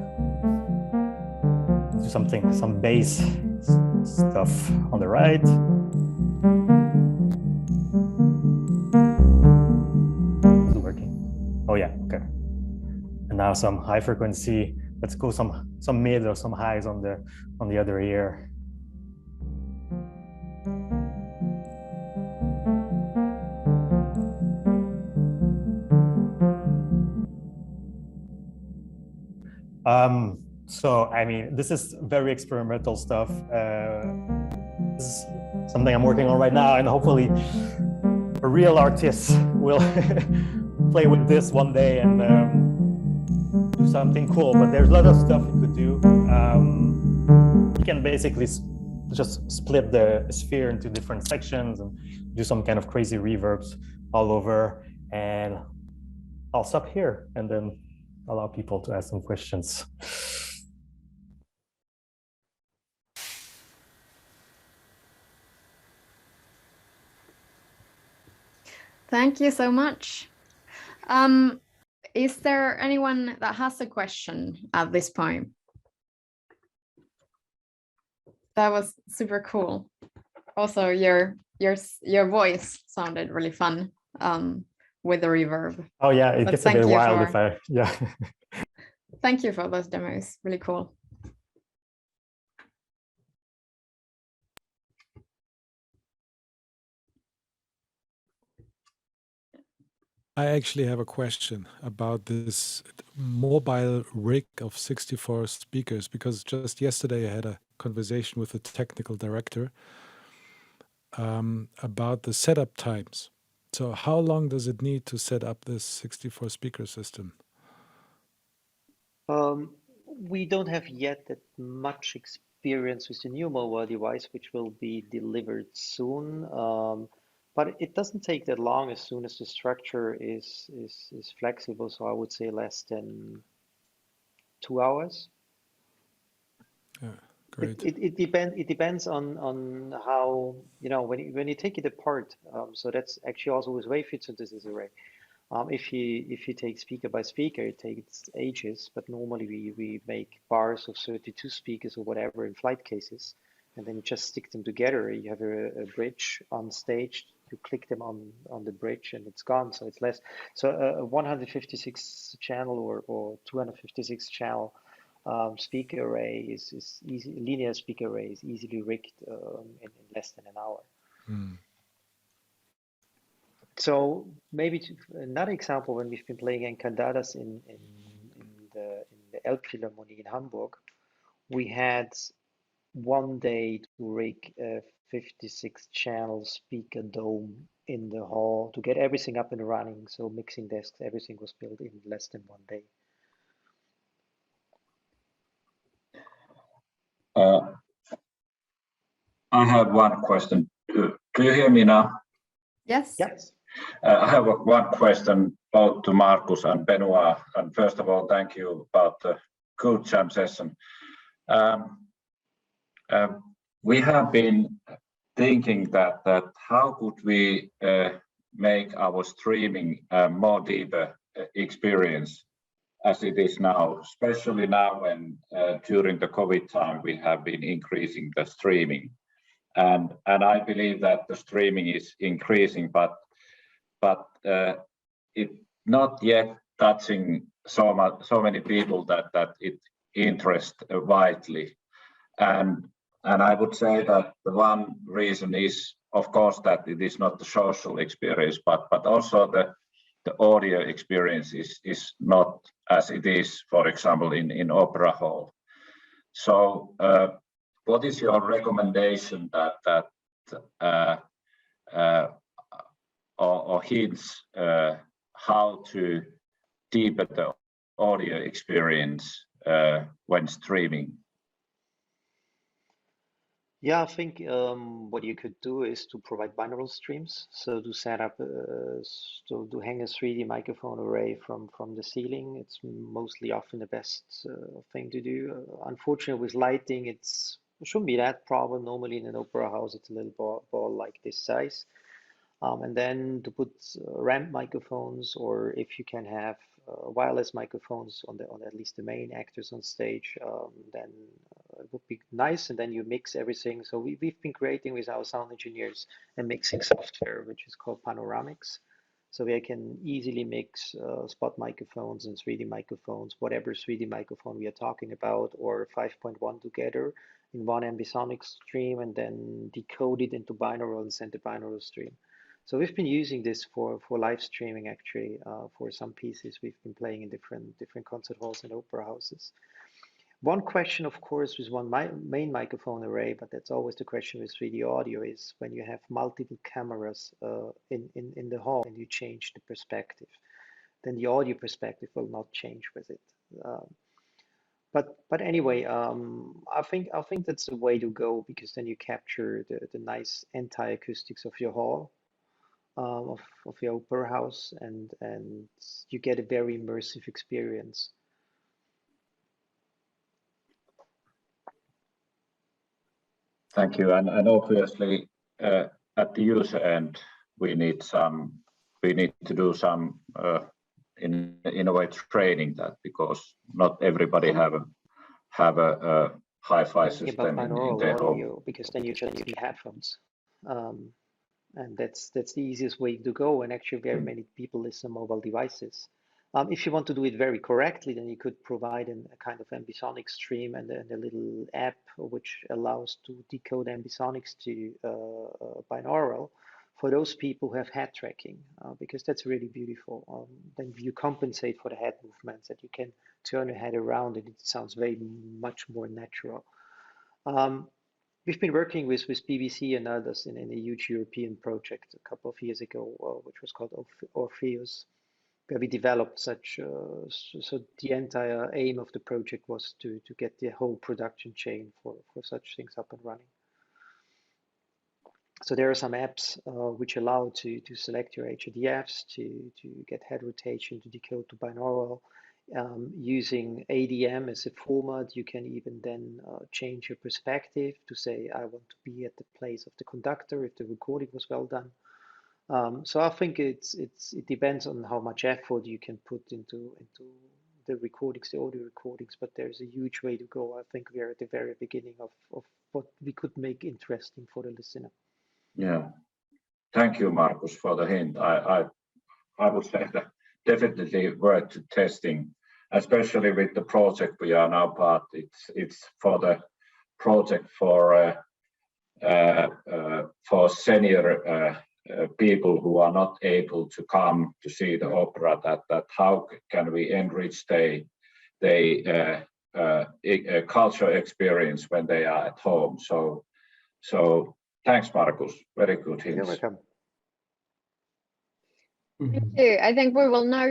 some bass stuff on the right. Is it working? Oh yeah, okay. And now some high frequency. Let's go some mid or some highs on the other ear. So, I mean, this is very experimental stuff. This is something I'm working on right now, and hopefully a real artist will play with this one day and do something cool. But there's a lot of stuff you could do. You can basically just split the sphere into different sections and do some kind of crazy reverbs all over. And I'll stop here and then allow people to ask some questions. Thank you so much. Is there anyone that has a question at this point? That was super cool. Also, your voice sounded really fun with the reverb. Oh yeah, it gets a bit wild if I, yeah. Thank you for those demos, really cool. I actually have a question about this mobile rig of 64 speakers, because just yesterday I had a conversation with the technical director about the setup times. So how long does it need to set up this 64 speaker system? We don't have yet that much experience with the new mobile device, which will be delivered soon. But it doesn't take that long as soon as the structure is flexible. So I would say less than 2 hours. Yeah, great. It depends on how, you know, when you take it apart. So that's actually also with wavefield synthesis array. If you take speaker by speaker, it takes ages. But normally we make bars of 32 speakers or whatever in flight cases, and then you just stick them together. You have a bridge on stage. You click them on the bridge and it's gone. So it's less. So a 156 channel or 256 channel speaker array is easy. Linear speaker array is easily rigged in less than an hour. Mm. So maybe another example, when we've been playing encantadas in the Elbphilharmonie in Hamburg, we had one day to rig a 56 channel speaker dome in the hall to get everything up and running. So mixing desks, everything was built in less than 1 day. I have one question. Do you hear me now? Yes. Yes. I have one question both to Markus and Benoît. And first of all, thank you about the good jam session. We have been thinking that how could we make our streaming more deeper experience as it is now, especially now when during the COVID time we have been increasing the streaming, and I believe that the streaming is increasing, but it not yet touching so many people that it interests widely, and I would say that the one reason is, of course, that it is not the social experience, but also the audio experience is not as it is, for example, in opera hall. So what is your recommendation or hints how to deepen the audio experience when streaming? Yeah, I think what you could do is to provide binaural streams. So to set up, so to hang a 3D microphone array from the ceiling. It's mostly often the best thing to do. Unfortunately, with lighting, it shouldn't be that problem. Normally in an opera house, it's a little ball like this size. And then to put ramp microphones, or if you can have wireless microphones on at least the main actors on stage, then it would be nice. And then you mix everything. So we've been creating with our sound engineers a mixing software, which is called Panoramics. So we can easily mix spot microphones and 3D microphones, whatever 3D microphone we are talking about, or 5.1 together in one Ambisonic stream, and then decode it into binaural and send the binaural stream. So we've been using this for live streaming, actually, for some pieces we've been playing in different concert halls and opera houses. One question, of course, with one main microphone array, but that's always the question with 3D audio, is when you have multiple cameras in the hall and you change the perspective, then the audio perspective will not change with it. But anyway, I think that's the way to go, because then you capture the nice anti-acoustics of your hall. Of your opera house, and you get a very immersive experience. Thank you, and obviously at the user end we need to do some in a way training that, because not everybody have a hi-fi system in their home. Because then you just need headphones. And that's the easiest way to go. And actually, very many people listen on mobile devices. If you want to do it very correctly, then you could provide a kind of Ambisonic stream and a little app which allows to decode Ambisonics to binaural for those people who have head tracking, because that's really beautiful. Then you compensate for the head movements, that you can turn your head around and it sounds very much more natural. We've been working with BBC and others in a huge European project a couple of years ago, which was called Orpheus, where we developed such. So the entire aim of the project was to get the whole production chain for such things up and running. So there are some apps which allow to select your HRDFs, to get head rotation, to decode to binaural. Using ADM as a format, you can even then change your perspective to say, I want to be at the place of the conductor if the recording was well done. So I think it depends on how much effort you can put into the recordings, the audio recordings, but there's a huge way to go. I think we are at the very beginning of what we could make interesting for the listener. Yeah, thank you, Markus, for the hint. I would say that definitely worth testing, especially with the project we are now part. It's for the project for senior people who are not able to come to see the opera. That how can we enrich their cultural experience when they are at home? So thanks, Markus. Very good hints. You're welcome. Thank you. I think we will now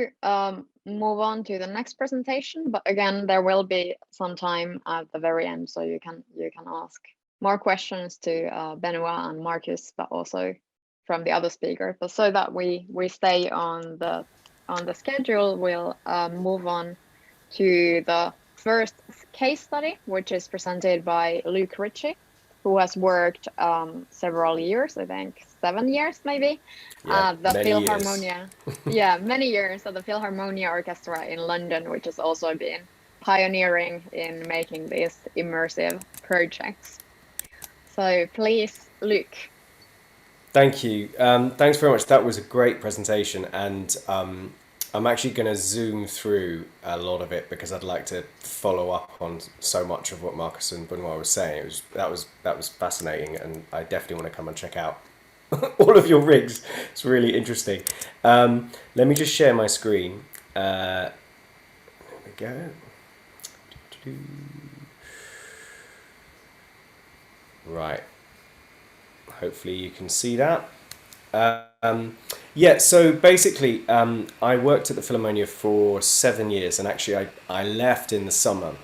move on to the next presentation, but again, there will be some time at the very end, so you can ask more questions to Benoît and Markus, but also from the other speaker. But so that we stay on the schedule, we'll move on to the first case study, which is presented by Ritchie. who has worked several years, I think 7 years maybe, the Philharmonia, many years at the Philharmonia Orchestra in London, which has also been pioneering in making these immersive projects. So please, Luke. Thank you. Thanks very much. That was a great presentation, and I'm actually going to zoom through a lot of it because I'd like to follow up on so much of what Markus and Benoît was saying. That was fascinating, and I definitely want to come and check out all of your rigs. It's really interesting. Let me just share my screen. There we go. Right. Hopefully you can see that. Yeah, so basically I worked at the Philharmonia for 7 years, and actually I left in the summer.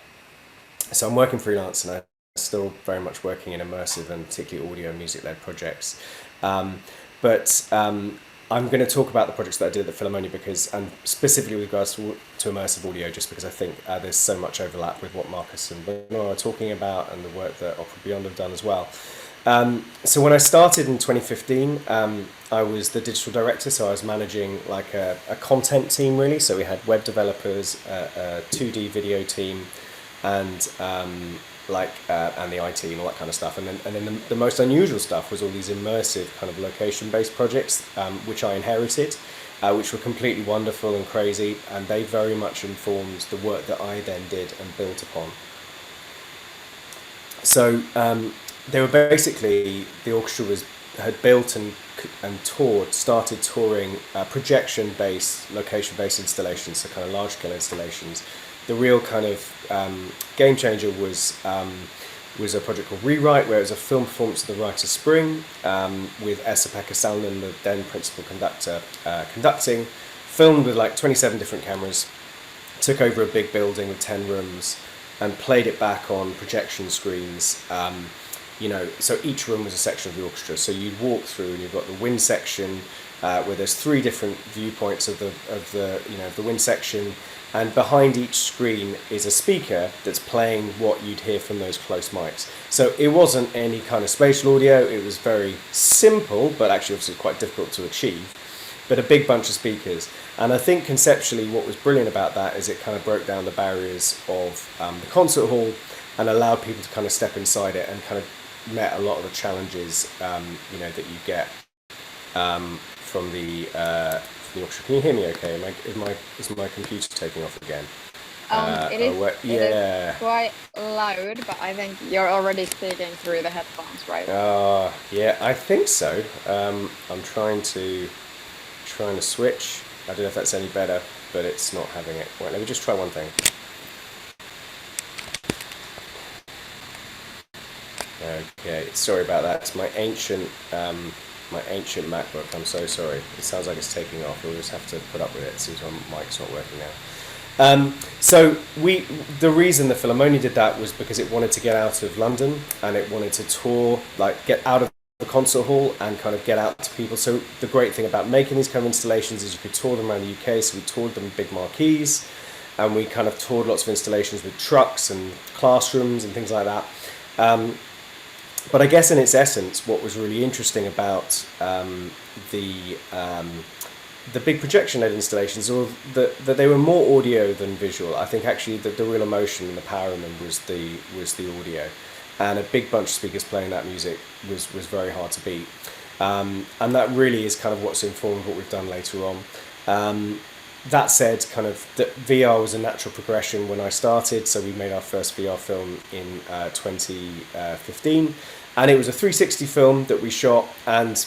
So I'm working freelance, and I'm still very much working in immersive and particularly audio and music-led projects. But I'm going to talk about the projects that I did at the Philharmonia because, and specifically with regards to immersive audio, just because I think there's so much overlap with what Markus and Benoît are talking about and the work that Opera Beyond have done as well. So when I started in 2015, I was the digital director, so I was managing like a content team really. So we had web developers, a 2D video team, and the IT and all that kind of stuff. And then the most unusual stuff was all these immersive kind of location-based projects, which I inherited, which were completely wonderful and crazy, and they very much informed the work that I then did and built upon. So they were basically, the orchestra had built and started touring projection-based, location-based installations, so kind of large-scale installations. The real kind of game changer was a project called Rewrite, where it was a film performance of the Rite of Spring with Esa-Pekka Salonen, the then principal conductor, conducting, filmed with like 27 different cameras, took over a big building with 10 rooms and played it back on projection screens. So each room was a section of the orchestra. So you'd walk through and you've got the wind section where there's 3 different viewpoints of the wind section, and behind each screen is a speaker that's playing what you'd hear from those close mics. So it wasn't any kind of spatial audio. It was very simple, but actually obviously quite difficult to achieve, but a big bunch of speakers. And I think conceptually what was brilliant about that is it kind of broke down the barriers of the concert hall and allowed people to kind of step inside it and kind of met a lot of the challenges that you get from the orchestra. Can you hear me okay? Is my computer taking off again? It is quite loud, but I think you're already speaking through the headphones, right? Yeah, I think so. I'm trying to switch. I don't know if that's any better, but it's not having it. Right, let me just try one thing. Okay, sorry about that. It's my ancient MacBook. I'm so sorry. It sounds like it's taking off. We'll just have to put up with it. It seems my mic's not working now. So the reason the Philharmonia did that was because it wanted to get out of London and it wanted to tour, like get out of the concert hall and kind of get out to people. So the great thing about making these kind of installations is you could tour them around the UK. So we toured them with big marquees, and we kind of toured lots of installations with trucks and classrooms and things like that. But I guess in its essence, what was really interesting about the big projection-led installations, or that they were more audio than visual. I think actually the real emotion and the power in them was the audio, and a big bunch of speakers playing that music was very hard to beat. And that really is kind of what's informed what we've done later on. That said, kind of the VR was a natural progression when I started, so we made our first VR film in 2015, and it was a 360 film that we shot. And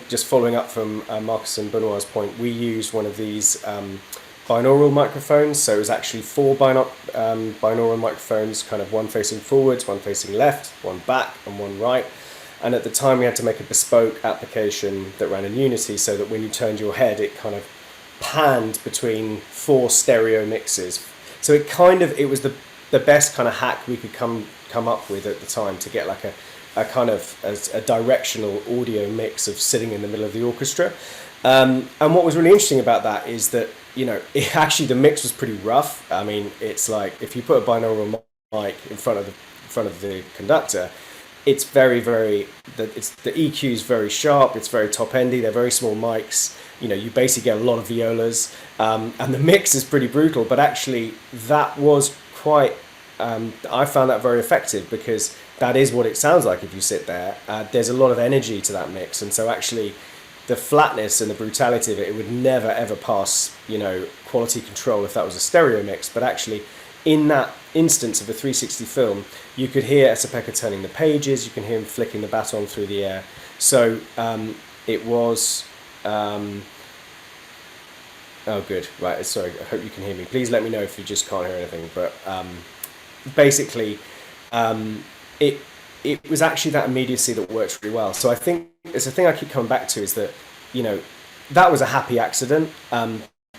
just following up from Markus and Benoît's point, we used one of these binaural microphones. So it was actually 4 binaural microphones, kind of one facing forwards, one facing left, one back, and one right. And at the time, we had to make a bespoke application that ran in Unity, so that when you turned your head, it kind of panned between 4 stereo mixes. So it was the best kind of hack we could come up with at the time to get like a kind of a directional audio mix of sitting in the middle of the orchestra. And what was really interesting about that is that actually the mix was pretty rough. I mean, it's like if you put a binaural mic in front of the conductor, it's very, very, the EQ is very sharp, it's very top endy, they're very small mics, you basically get a lot of violas, and the mix is pretty brutal, but actually that was quite, I found that very effective, because that is what it sounds like if you sit there. There's a lot of energy to that mix, and so actually the flatness and the brutality of it would never ever pass, quality control if that was a stereo mix, but actually in that instance of a 360 film, you could hear Esa-Pekka turning the pages, you can hear him flicking the baton through the air. So it was, oh good, right, sorry, I hope you can hear me. Please let me know if you just can't hear anything, but basically it was actually that immediacy that worked really well. So I think it's a thing I keep coming back to, is that, that was a happy accident,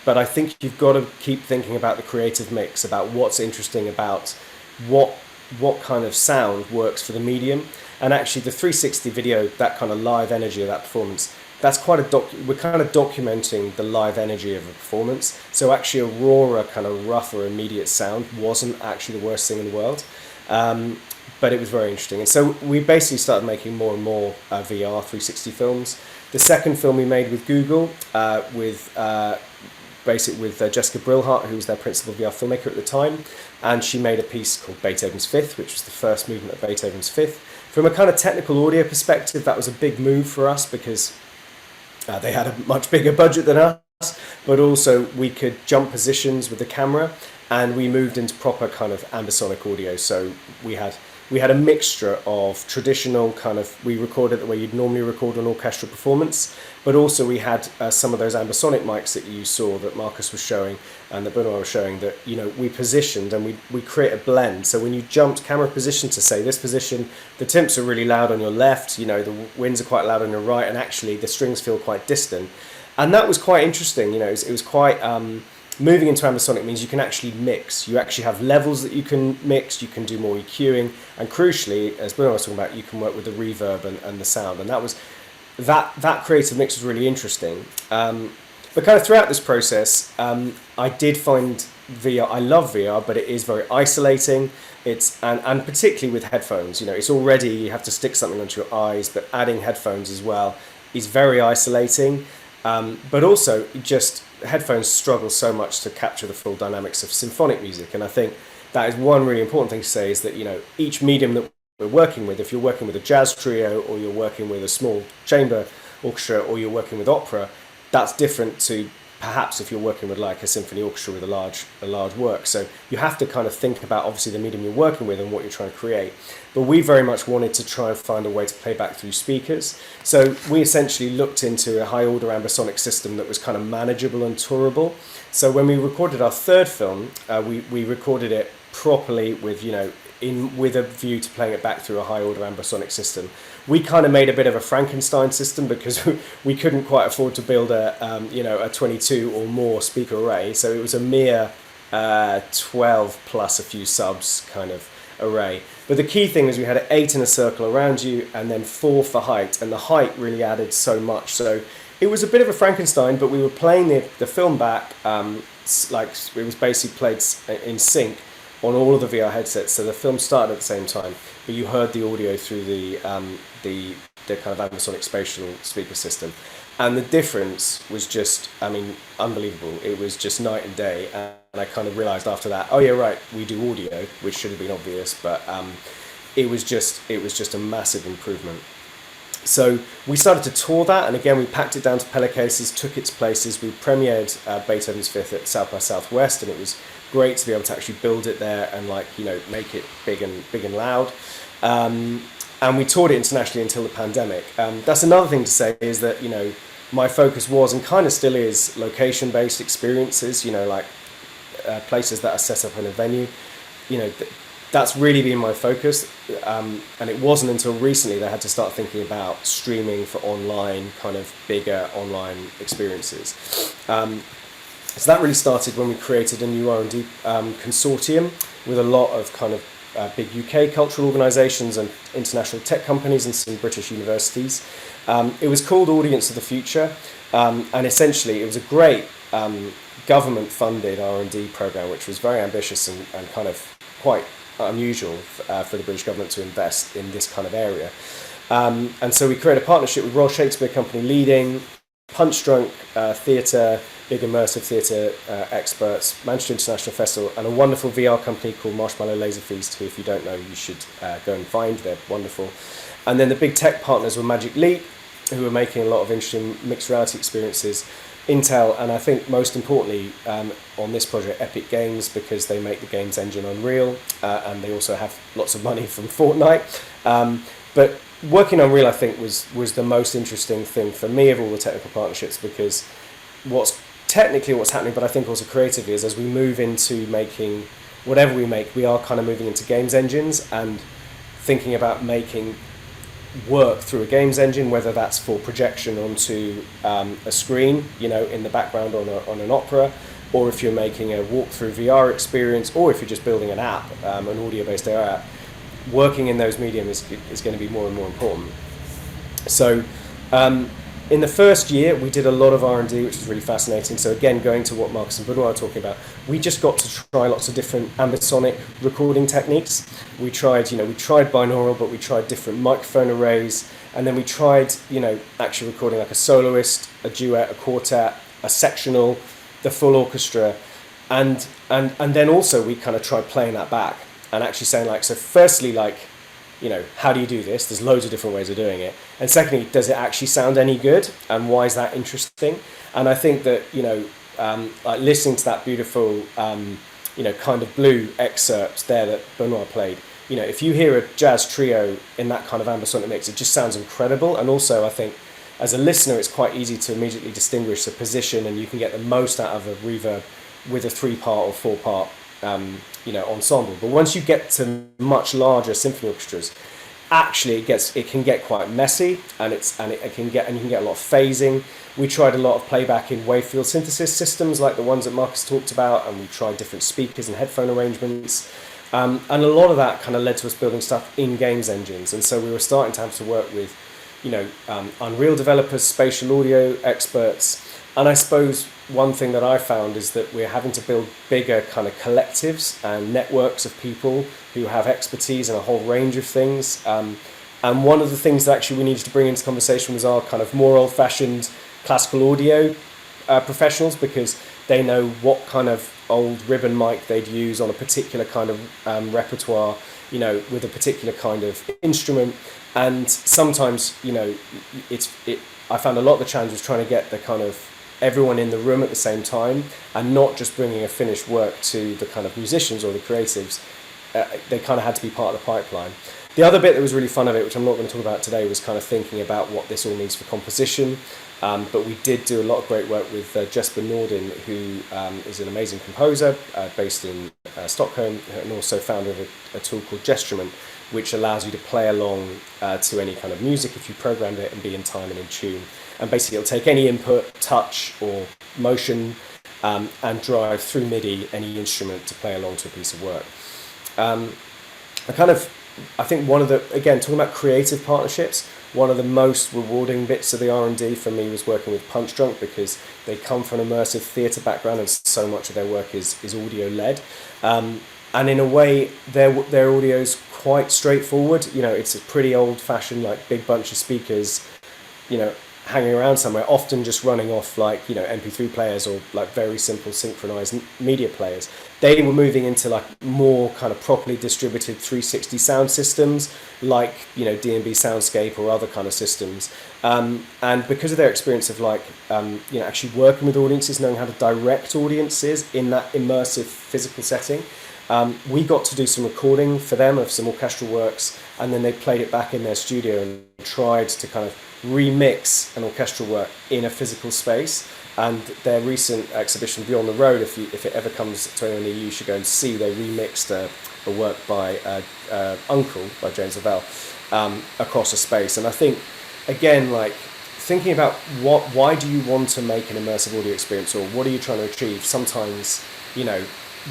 but I think you've got to keep thinking about the creative mix, about what's interesting, about what kind of sound works for the medium. And actually the 360 video, that kind of live energy of that performance, that's quite we're kind of documenting the live energy of a performance. So actually a rawer, kind of rougher, immediate sound wasn't actually the worst thing in the world. But it was very interesting. And so we basically started making more and more VR 360 films. The second film we made with Google, with Jessica Brilhart, who was their principal VR filmmaker at the time, and she made a piece called Beethoven's Fifth, which was the first movement of Beethoven's Fifth. From a kind of technical audio perspective, that was a big move for us, because they had a much bigger budget than us, but also we could jump positions with the camera, and we moved into proper kind of ambisonic audio. So we had a mixture of traditional kind of, we recorded the way you'd normally record an orchestral performance, but also we had some of those ambisonic mics that you saw that Markus was showing and that Benoît was showing, that, we positioned and we create a blend. So when you jumped camera position to say this position, the timps are really loud on your left, the winds are quite loud on your right, and actually the strings feel quite distant. And that was quite interesting, it was quite, moving into ambisonic means you can actually mix. You actually have levels that you can mix, you can do more EQing, and crucially, as Benoît was talking about, you can work with the reverb and the sound. And that was that creative mix was really interesting. But kind of throughout this process, I did find VR, I love VR, but it is very isolating. And particularly with headphones, it's already, you have to stick something onto your eyes, but adding headphones as well is very isolating. But also just headphones struggle so much to capture the full dynamics of symphonic music. And I think that is one really important thing to say, is that, each medium that we're working with, if you're working with a jazz trio, or you're working with a small chamber orchestra, or you're working with opera, that's different to perhaps if you're working with like a symphony orchestra with a large work. So you have to kind of think about obviously the medium you're working with and what you're trying to create. But we very much wanted to try and find a way to play back through speakers. So we essentially looked into a high order ambisonic system that was kind of manageable and tourable. So when we recorded our third film, we recorded it properly with, with a view to playing it back through a high order ambisonic system. We kind of made a bit of a Frankenstein system, because we couldn't quite afford to build a 22 or more speaker array. So it was a mere 12 plus a few subs kind of array. But the key thing is we had 8 in a circle around you, and then 4 for height, and the height really added so much. So it was a bit of a Frankenstein, but we were playing the film back like it was basically played in sync on all of the VR headsets. So the film started at the same time, but you heard the audio through the kind of Ambisonic spatial speaker system. And the difference was just, unbelievable. It was just night and day. And I kind of realized after that, oh yeah, right, we do audio, which should have been obvious, but it was just a massive improvement. So we started to tour that, and again we packed it down to pillowcases, took its places. We premiered Beethoven's Fifth at South by Southwest, and it was great to be able to actually build it there and make it big and loud. And we toured it internationally until the pandemic. That's another thing to say, is that my focus was, and kind of still is, location-based experiences. Places that are set up in a venue. That's really been my focus, and it wasn't until recently that I had to start thinking about streaming for online, kind of bigger online experiences. So that really started when we created a new R&D consortium with a lot of kind of big UK cultural organisations and international tech companies and some British universities. It was called Audience of the Future, and essentially it was a great government-funded R&D programme, which was very ambitious and kind of quite unusual for the British government to invest in this kind of area. And so we created a partnership with Royal Shakespeare Company leading, Punch Drunk Theatre, big immersive theatre experts, Manchester International Festival, and a wonderful VR company called Marshmallow Laser Feast, who, if you don't know, you should go and find. They're wonderful. And then the big tech partners were Magic Leap, who were making a lot of interesting mixed reality experiences, Intel, and I think most importantly on this project, Epic Games, because they make the games engine Unreal, and they also have lots of money from Fortnite. But working on Unreal, I think, was the most interesting thing for me of all the technical partnerships, because what's happening, but I think also creatively, is as we move into making whatever we make, we are kind of moving into games engines and thinking about making work through a games engine, whether that's for projection onto a screen, you know, in the background on an opera, or if you're making a walkthrough VR experience, or if you're just building an app, an audio-based AR app. Working in those mediums is going to be more and more important. So in the first year, we did a lot of R&D, which was really fascinating. So again, going to what Markus and Benoît are talking about, we just got to try lots of different ambisonic recording techniques. We tried binaural, but we tried different microphone arrays, and then we tried, actually recording like a soloist, a duet, a quartet, a sectional, the full orchestra, and then also we kind of tried playing that back and actually saying, like, so firstly, like, how do you do this? There's loads of different ways of doing it. And secondly, does it actually sound any good? And why is that interesting? And I think that, like listening to that beautiful, kind of blue excerpt there that Benoît played, if you hear a jazz trio in that kind of ambisonic mix, it just sounds incredible. And also, I think, as a listener, it's quite easy to immediately distinguish the position, and you can get the most out of a reverb with a 3-part or 4-part ensemble. But once you get to much larger symphony orchestras, actually it can get quite messy, and you can get a lot of phasing. We tried a lot of playback in wave field synthesis systems like the ones that Markus talked about, and we tried different speakers and headphone arrangements, and a lot of that kind of led to us building stuff in games engines. And so we were starting to have to work with Unreal developers, spatial audio experts. And I suppose one thing that I found is that we're having to build bigger kind of collectives and networks of people who have expertise in a whole range of things. And one of the things that actually we needed to bring into conversation was our kind of more old-fashioned classical audio professionals, because they know what kind of old ribbon mic they'd use on a particular kind of repertoire, with a particular kind of instrument. And sometimes, I found a lot of the challenge was trying to get the kind of everyone in the room at the same time, and not just bringing a finished work to the kind of musicians or the creatives. They kind of had to be part of the pipeline. The other bit that was really fun of it, which I'm not going to talk about today, was kind of thinking about what this all means for composition. But we did do a lot of great work with Jesper Nordin, who is an amazing composer based in Stockholm, and also founder of a tool called Gestrument, which allows you to play along to any kind of music if you programmed it and be in time and in tune. And basically it'll take any input, touch or motion, and drive through MIDI any instrument to play along to a piece of work. I think one of the, again, talking about creative partnerships, one of the most rewarding bits of the R&D for me was working with Punch Drunk, because they come from an immersive theatre background and so much of their work is audio-led. And in a way, their audio is quite straightforward. It's a pretty old-fashioned, like, big bunch of speakers, hanging around somewhere, often just running off like, MP3 players or like very simple synchronized media players. They were moving into like more kind of properly distributed 360 sound systems, like, D&B Soundscape or other kind of systems. And because of their experience of like, actually working with audiences, knowing how to direct audiences in that immersive physical setting, we got to do some recording for them of some orchestral works, and then they played it back in their studio and tried to kind of remix an orchestral work in a physical space. And their recent exhibition Beyond the Road, if it ever comes to anyone near you, you should go and see. They remixed a work by Uncle by James Lavelle across a space. And I think, again, like thinking about why do you want to make an immersive audio experience, or what are you trying to achieve? Sometimes,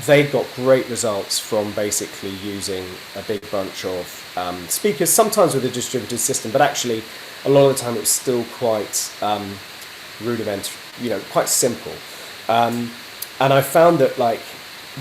they've got great results from basically using a big bunch of speakers, sometimes with a distributed system, but actually a lot of the time it's still quite rudimentary, quite simple. And I found that like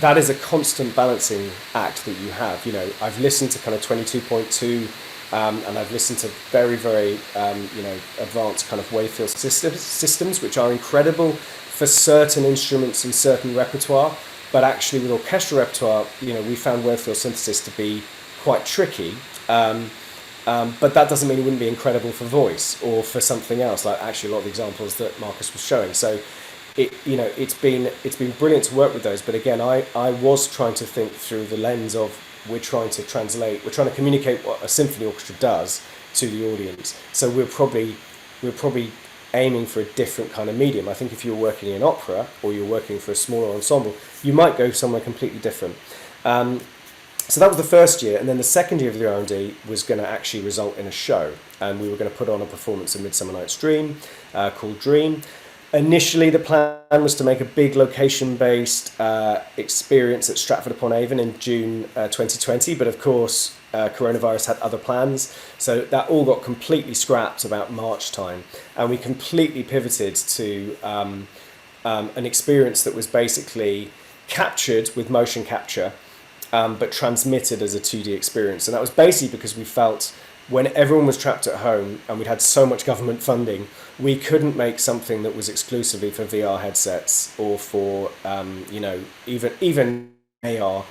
that is a constant balancing act that you have. You know, I've listened to kind of 22.2 and I've listened to very, very, you know, advanced kind of wavefield systems, which are incredible for certain instruments and certain repertoire. But actually with orchestral repertoire, you know, we found wavefield synthesis to be quite tricky. But that doesn't mean it wouldn't be incredible for voice or for something else, like actually a lot of the examples that Markus was showing. So it's been brilliant to work with those. But again, I was trying to think through the lens of we're trying to communicate what a symphony orchestra does to the audience. So we're probably aiming for a different kind of medium. I think if you're working in opera or you're working for a smaller ensemble, you might go somewhere completely different. So that was the first year, and then the second year of the R&D was going to actually result in a show, and we were going to put on a performance of Midsummer Night's Dream called Dream. Initially, the plan was to make a big location-based experience at Stratford-upon-Avon in June 2020, but of course, coronavirus had other plans, so that all got completely scrapped about March time, and we completely pivoted to an experience that was basically captured with motion capture, but transmitted as a 2D experience. And that was basically because we felt when everyone was trapped at home and we'd had so much government funding, we couldn't make something that was exclusively for VR headsets or for, you know, even AR.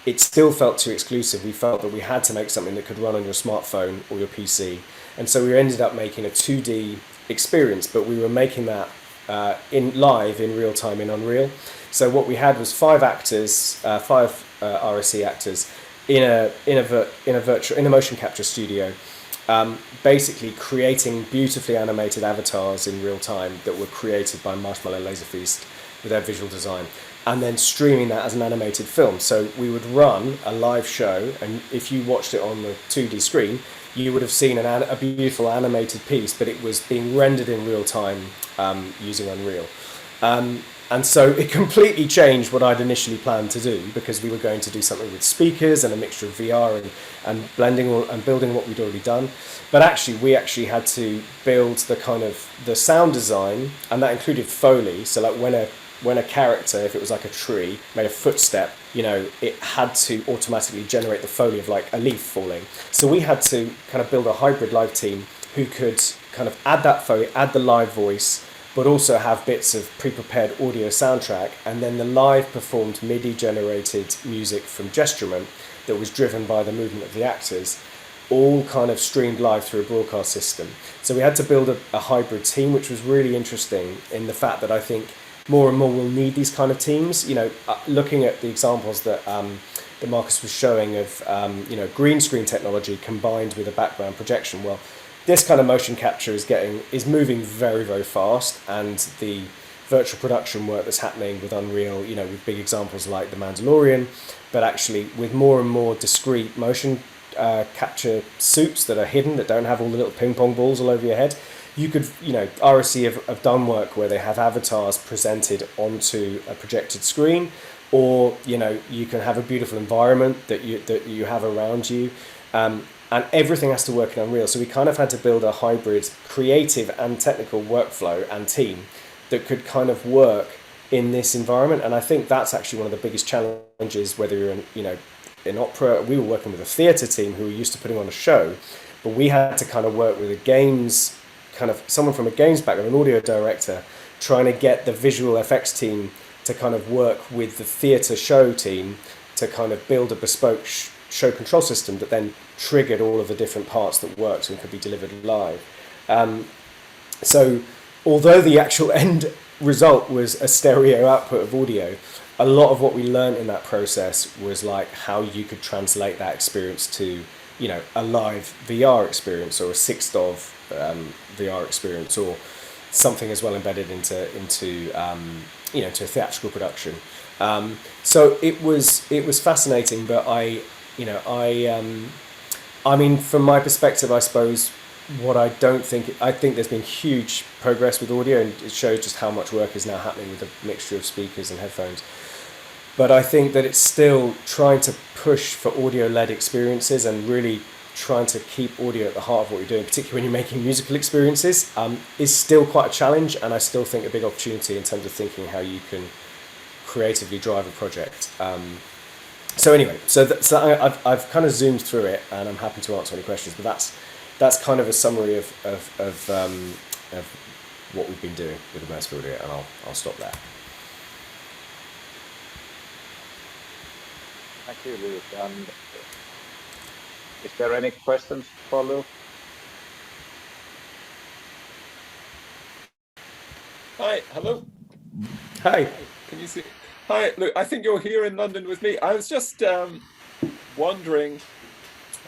It still felt too exclusive. We felt that we had to make something that could run on your smartphone or your PC. And so we ended up making a 2D experience, but we were making that live in real time in Unreal. So what we had was 5 actors, 5 RSC actors in a motion capture studio, basically creating beautifully animated avatars in real time that were created by Marshmallow Laserfeast with their visual design, and then streaming that as an animated film. So we would run a live show, and if you watched it on the 2D screen, you would have seen a beautiful animated piece, but it was being rendered in real time using Unreal. And so it completely changed what I'd initially planned to do, because we were going to do something with speakers and a mixture of VR and blending and building what we'd already done. But actually, we had to build the sound design, and that included Foley. So like when a character, if it was like a tree, made a footstep, you know, it had to automatically generate the Foley of like a leaf falling. So we had to kind of build a hybrid live team who could kind of add that Foley, add the live voice, but also have bits of pre-prepared audio soundtrack, and then the live performed MIDI-generated music from Gestureman that was driven by the movement of the actors, all kind of streamed live through a broadcast system. So we had to build a hybrid team, which was really interesting in the fact that I think more and more we'll need these kind of teams. You know, looking at the examples that Markus was showing of, you know, green screen technology combined with a background projection. Well, this kind of motion capture is moving very, very fast, and the virtual production work that's happening with Unreal, you know, with big examples like The Mandalorian, but actually with more and more discrete motion capture suits that are hidden, that don't have all the little ping pong balls all over your head. You could, you know, RSC have done work where they have avatars presented onto a projected screen, or, you know, you can have a beautiful environment that you have around you. And everything has to work in Unreal. So we kind of had to build a hybrid creative and technical workflow and team that could kind of work in this environment. And I think that's actually one of the biggest challenges, whether you're in opera. We were working with a theatre team who were used to putting on a show, but we had to kind of work with a games, kind of someone from a games background, an audio director, trying to get the visual effects team to kind of work with the theatre show team to kind of build a bespoke show control system that then triggered all of the different parts that worked and could be delivered live. So although the actual end result was a stereo output of audio, a lot of what we learned in that process was like how you could translate that experience to, you know, a live VR experience or a 6DOV VR experience, or something as well embedded into you know, to a theatrical production. So it was fascinating, but I mean, from my perspective, I suppose I think there's been huge progress with audio, and it shows just how much work is now happening with a mixture of speakers and headphones. But I think that it's still trying to push for audio-led experiences and really trying to keep audio at the heart of what you're doing, particularly when you're making musical experiences, is still quite a challenge, and I still think a big opportunity in terms of thinking how you can creatively drive a project. So anyway, so I've kind of zoomed through it, and I'm happy to answer any questions. But that's kind of a summary of what we've been doing with Immersive Audio, and I'll stop there. Thank you, Luke. And is there any questions for Luke? Hi, hello. Hi. Can you see? Hi, look, I think you're here in London with me. I was just wondering,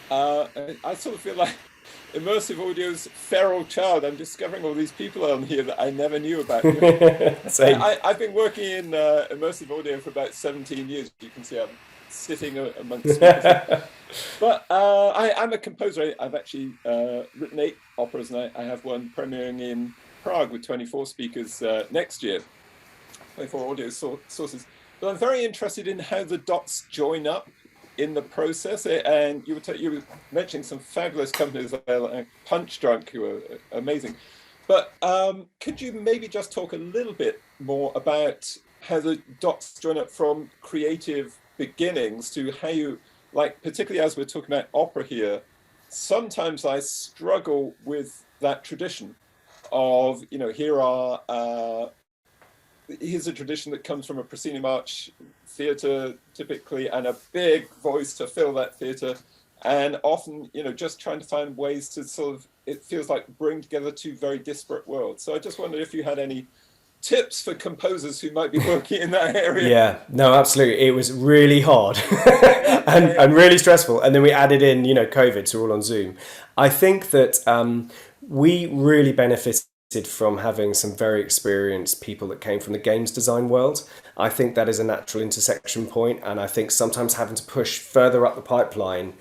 I sort of feel like Immersive Audio's feral child. I'm discovering all these people on here that I never knew about. Same. I've been working in Immersive Audio for about 17 years. You can see I'm sitting amongst speakers. But I'm a composer. I've actually written 8 operas, and I have one premiering in Prague with 24 speakers next year. 24 audio sources. But I'm very interested in how the dots join up in the process. And you were mentioning some fabulous companies like Punch Drunk, who are amazing. But could you maybe just talk a little bit more about how the dots join up from creative beginnings to how you, like, particularly as we're talking about opera here, sometimes I struggle with that tradition of, you know, here's a tradition that comes from a proscenium arch theatre typically, and a big voice to fill that theatre, and often, you know, just trying to find ways to sort of, it feels like bring together 2 very disparate worlds. So I just wondered if you had any tips for composers who might be working in that area. Yeah, no, absolutely. It was really hard and really stressful. And then we added in, you know, COVID, so we're all on Zoom. I think that we really benefited from having some very experienced people that came from the games design world. I think that is a natural intersection point, and I think sometimes having to push further up the pipeline,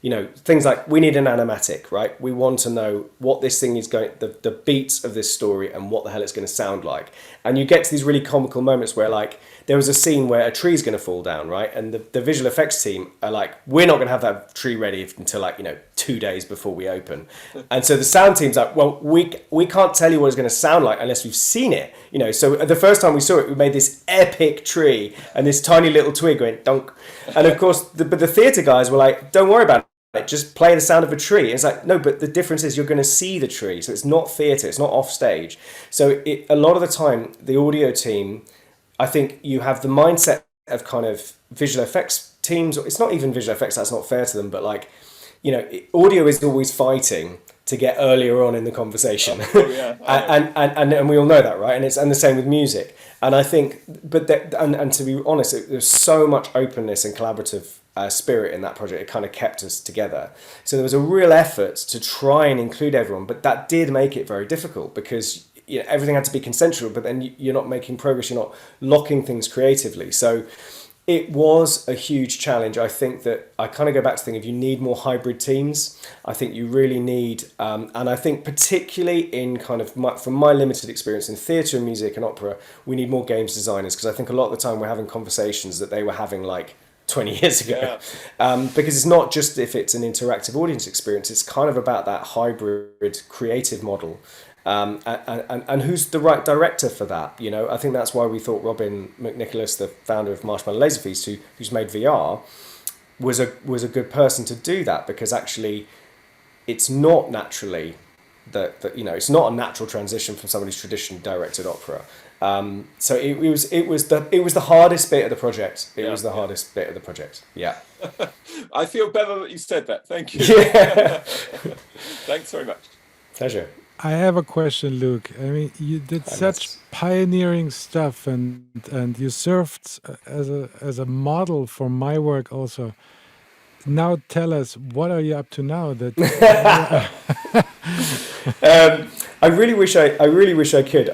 you know, things like, we need an animatic, right? We want to know what this thing is going, the beats of this story and what the hell it's going to sound like. And you get to these really comical moments where, like, there was a scene where a tree's going to fall down, right? And the visual effects team are like, we're not going to have that tree ready until, like, you know, 2 days before we open. And so the sound team's like, well, we can't tell you what it's going to sound like unless we've seen it, you know. So the first time we saw it, we made this epic tree and this tiny little twig went donk. And of course, but the theatre guys were like, don't worry about it, just play the sound of a tree. And it's like, no, but the difference is you're going to see the tree. So it's not theatre, it's not off stage. So a lot of the time, the audio team, I think you have the mindset of kind of visual effects teams. It's not even visual effects, that's not fair to them, but, like, you know, audio is always fighting to get earlier on in the conversation. Oh, yeah. and we all know that, right? And the same with music. And I think, and to be honest, there's so much openness and collaborative spirit in that project. It kind of kept us together. So there was a real effort to try and include everyone, but that did make it very difficult because, you know, everything had to be consensual, but then you're not making progress, you're not locking things creatively. So it was a huge challenge. I think that I kind of go back to thinking, if you need more hybrid teams, I think you really need, and I think particularly in kind of from my limited experience in theatre and music and opera, we need more games designers, because I think a lot of the time we're having conversations that they were having like 20 years ago. Yeah. Because it's not just if it's an interactive audience experience, it's kind of about that hybrid creative model. And who's the right director for that? You know, I think that's why we thought Robin McNicholas, the founder of Marshmallow Laserfeast, who's made VR, was a good person to do that, because actually it's not naturally that you know, it's not a natural transition from somebody who's traditionally directed opera. So it was the hardest bit of the project. It was the hardest bit of the project. Yeah. I feel better that you said that. Thank you. Yeah. Thanks very much. Pleasure. I have a question, Luke. I mean, you did such pioneering stuff, and you served as a model for my work also. Now tell us, what are you up to now? That I really wish I could.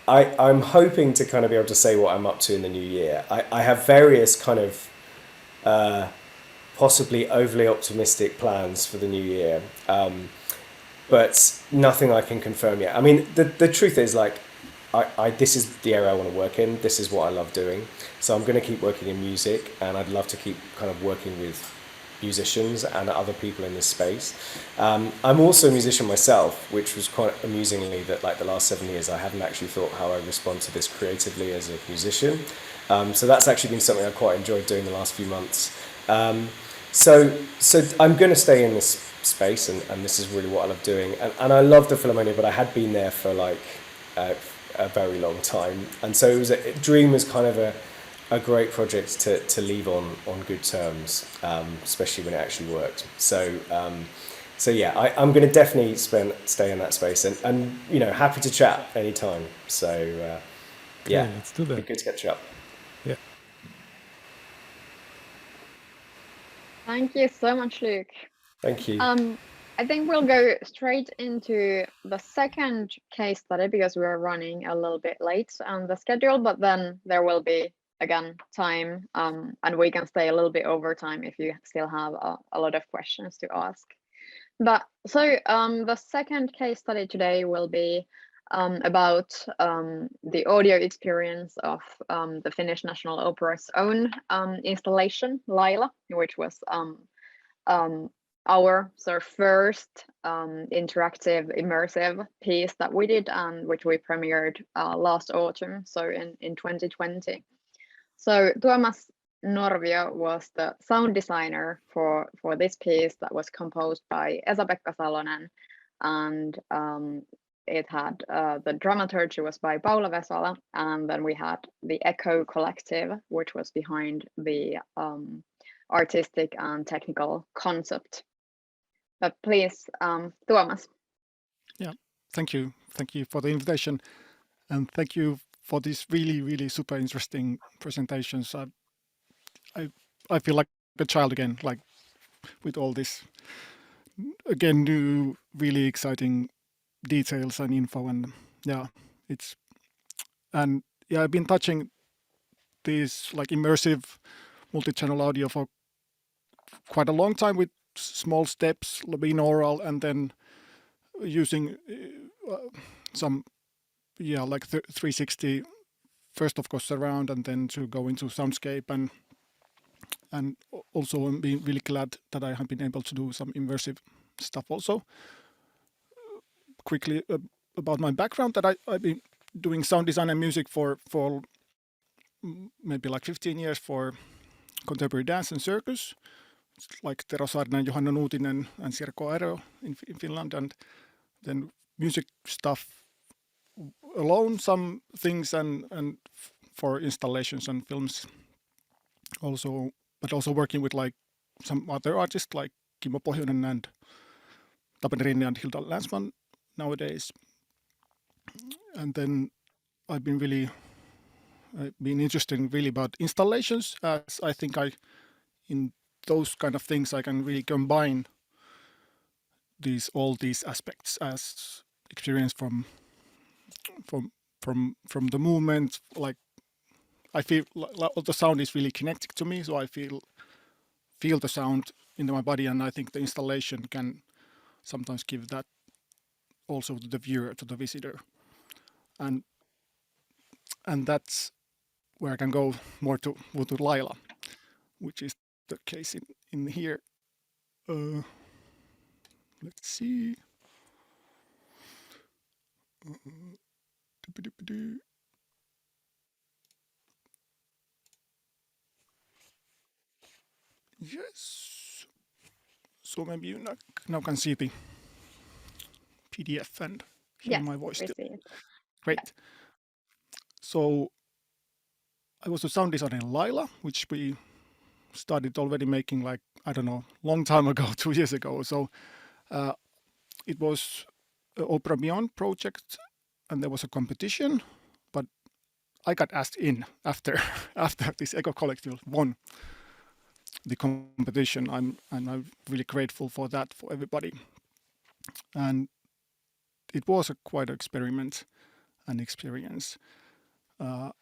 I'm hoping to kind of be able to say what I'm up to in the new year. I have various kind of possibly overly optimistic plans for the new year. But nothing I can confirm yet. I mean, the truth is, like, this is the area I want to work in. This is what I love doing. So I'm going to keep working in music, and I'd love to keep kind of working with musicians and other people in this space. I'm also a musician myself, which was quite amusingly that, like, the last 7 years I haven't actually thought how I respond to this creatively as a musician. So that's actually been something I quite enjoyed doing the last few months. So I'm going to stay in this space, and this is really what I love doing. And I love the Philharmonia, but I had been there for like a very long time, and so it was Dream was kind of a great project to leave on good terms, especially when it actually worked. So yeah, I'm going to definitely stay in that space, and you know, happy to chat anytime. So yeah, let's do that. Be good to catch up. Yeah. Thank you so much, Luke. Thank you. I think we'll go straight into the second case study because we're running a little bit late on the schedule, but then there will be again time, and we can stay a little bit over time if you still have a lot of questions to ask. But so the second case study today will be about the audio experience of the Finnish National Opera's own installation, LAILA, which was our sort of first interactive immersive piece that we did, and which we premiered last autumn, so in 2020. So Tuomas Norvio was the sound designer for this piece that was composed by Esa-Pekka Salonen, and it had the dramaturgy was by Paula Vesala, and then we had the Echo Collective, which was behind the artistic and technical concept. But please, Tuomas. Yeah, thank you for the invitation, and thank you for these really super interesting presentations. I feel like a child again, like with all this again new really exciting details and info, and I've been touching this like immersive multi-channel audio for quite a long time with small steps, binaural, and then using some like 360 first, of course, surround, and then to go into soundscape, and also I'm being really glad that I have been able to do some immersive stuff also. Quickly about my background, that I've been doing sound design and music for maybe like 15 years for contemporary dance and circus, like Tero Saarinen, Johanna Nuutinen, and Sirko Aero in Finland, and then music stuff alone, some things, and for installations and films also, but also working with like some other artists like Kimmo Pohjonen and Tapani Rinne and Hilda Länsman nowadays. And then I've been interested really about installations, as I think in those kind of things I can really combine all these aspects as experience from the movement. Like I feel like the sound is really connected to me, so I feel the sound into my body, and I think the installation can sometimes give that also to the viewer, to the visitor, and that's where I can go more to LAILA, which is the case in here. Let's see. Yes. So maybe you now can see the PDF and hear my voice still. Great. Yeah. So I was a sound designer in LAILA, which we started already making like, I don't know, long time ago, 2 years ago. So it was an Opera Beyond project, and there was a competition, but I got asked in after this Echo Collective won the competition. I'm really grateful for that, for everybody. And it was quite an experiment and experience. And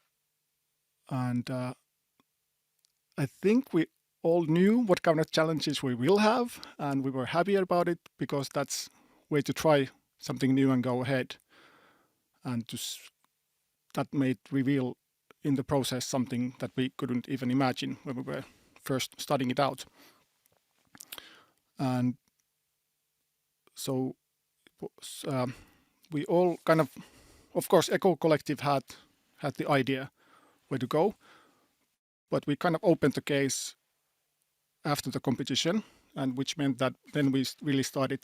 I think we all knew what kind of challenges we will have, and we were happy about it because that's a way to try something new and go ahead. And that made reveal in the process something that we couldn't even imagine when we were first studying it out. And so it was, we all kind of course, Echo Collective had the idea where to go, but we kind of opened the case after the competition, and which meant that then we really started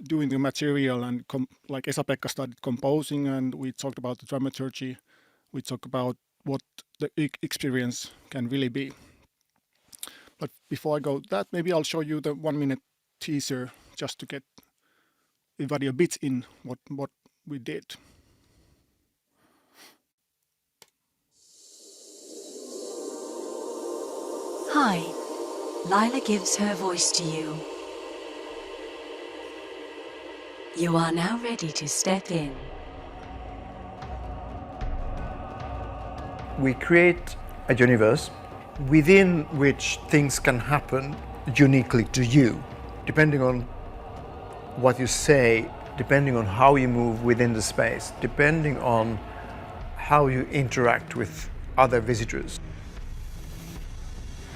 doing the material, and like Esa-Pekka started composing, and we talked about the dramaturgy. We talked about what the experience can really be. But before I go that, maybe I'll show you the 1-minute teaser just to get everybody a bit in what we did. Hi, LAILA gives her voice to you. You are now ready to step in. We create a universe within which things can happen uniquely to you, depending on what you say, depending on how you move within the space, depending on how you interact with other visitors.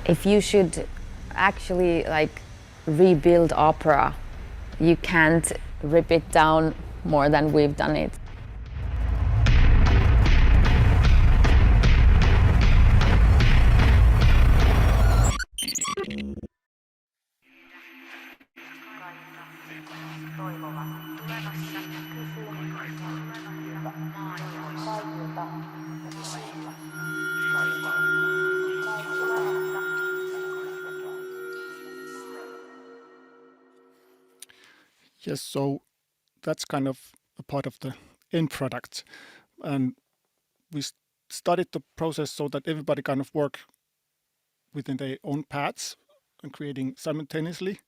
If you should actually like rebuild opera, you can't rip it down more than we've done it. Yes, so that's kind of a part of the end product. And we started the process so that everybody kind of work within their own paths and creating simultaneously.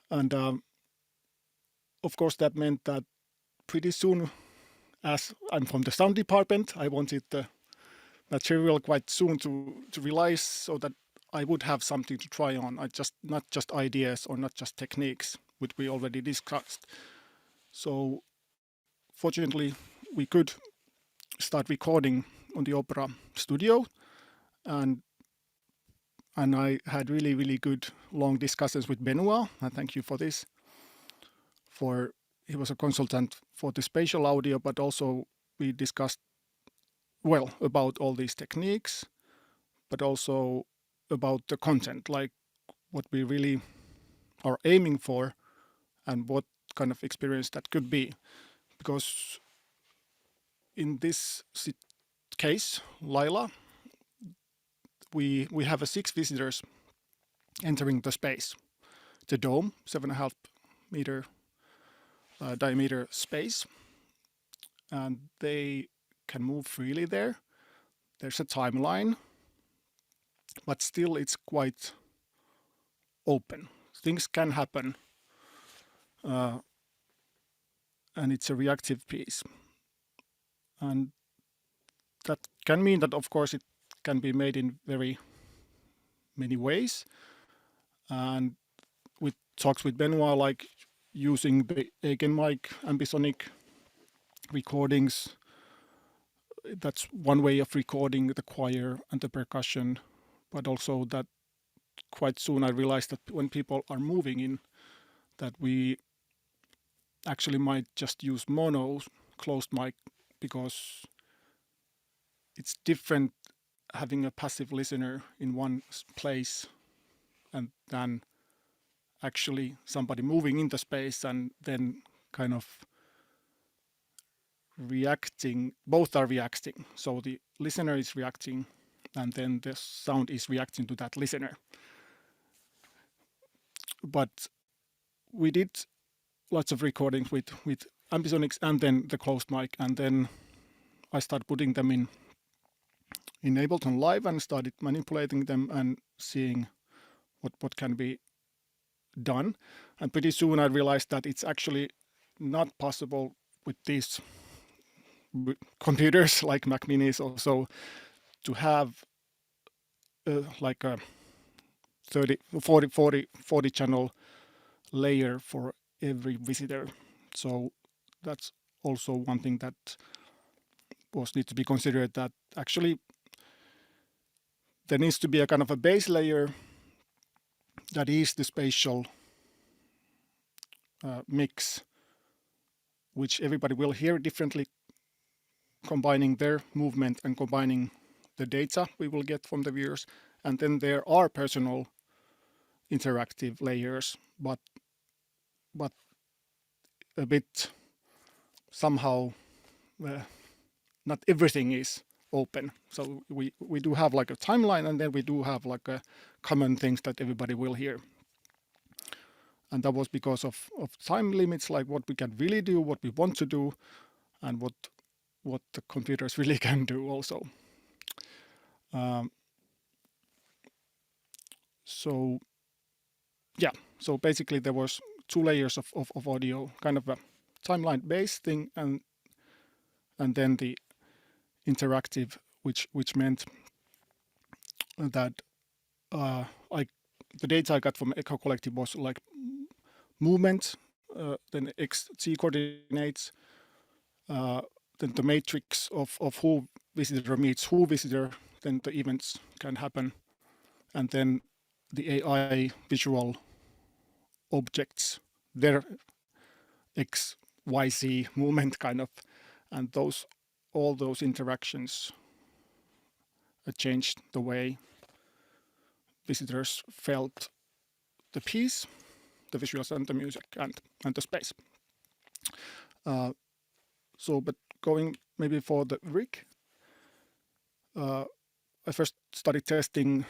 And of course, that meant that pretty soon, as I'm from the sound department, I wanted the material quite soon to realize so that I would have something to try on. Not just ideas or not just techniques, which we already discussed. So fortunately, we could start recording on the opera studio, and I had really good long discussions with Benoît, and thank you for this. He was a consultant for the spatial audio, but also we discussed well about all these techniques, but also about the content, like what we really are aiming for and what kind of experience that could be. Because in this case, LAILA, we have 6 visitors entering the space. The dome, 7.5 meter diameter space, and they can move freely there. There's a timeline, but still it's quite open. Things can happen, and it's a reactive piece. And that can mean that, of course, it can be made in very many ways. And with talks with Benoît, like using the Eigen mic, Ambisonic recordings, that's one way of recording the choir and the percussion, but also that quite soon I realized that when people are moving in, that we actually might just use mono closed mic, because it's different having a passive listener in one place and then actually somebody moving in the space and then kind of reacting. Both are reacting. So the listener is reacting and then the sound is reacting to that listener. But we did lots of recordings with Ambisonics and then the closed mic, and then I started putting them in Ableton Live and started manipulating them and seeing what can be done. And pretty soon I realized that it's actually not possible with these computers like Mac Minis also to have like a 40 channel layer for every visitor. So that's also one thing that need to be considered, that actually there needs to be a kind of a base layer that is the spatial mix, which everybody will hear differently, combining their movement and combining the data we will get from the viewers, and then there are personal interactive layers, but a bit somehow not everything is open. So we do have like a timeline, and then we do have like a common things that everybody will hear. And that was because of time limits, like what we can really do, what we want to do, and what the computers really can do also. So yeah, so basically there was 2 layers of audio, kind of a timeline-based thing, and then the interactive, which meant that the data I got from Echo Collective was like movement, then XZ coordinates, then the matrix of who visitor meets who visitor, then the events can happen, and then the AI visual objects, their X, Y, Z movement kind of, and all those interactions changed the way visitors felt the piece, the visuals and the music and the space. But going maybe for the rig, I first started testing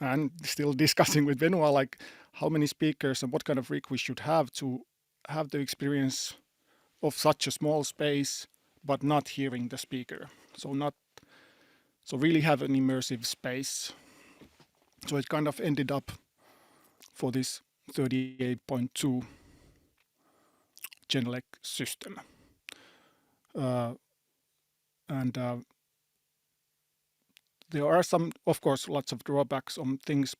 and still discussing with Benoît, like how many speakers and what kind of rig we should have to have the experience of such a small space, but not hearing the speaker. So really have an immersive space. So it kind of ended up for this 38.2 Genelec system. There are some, of course, lots of drawbacks on things.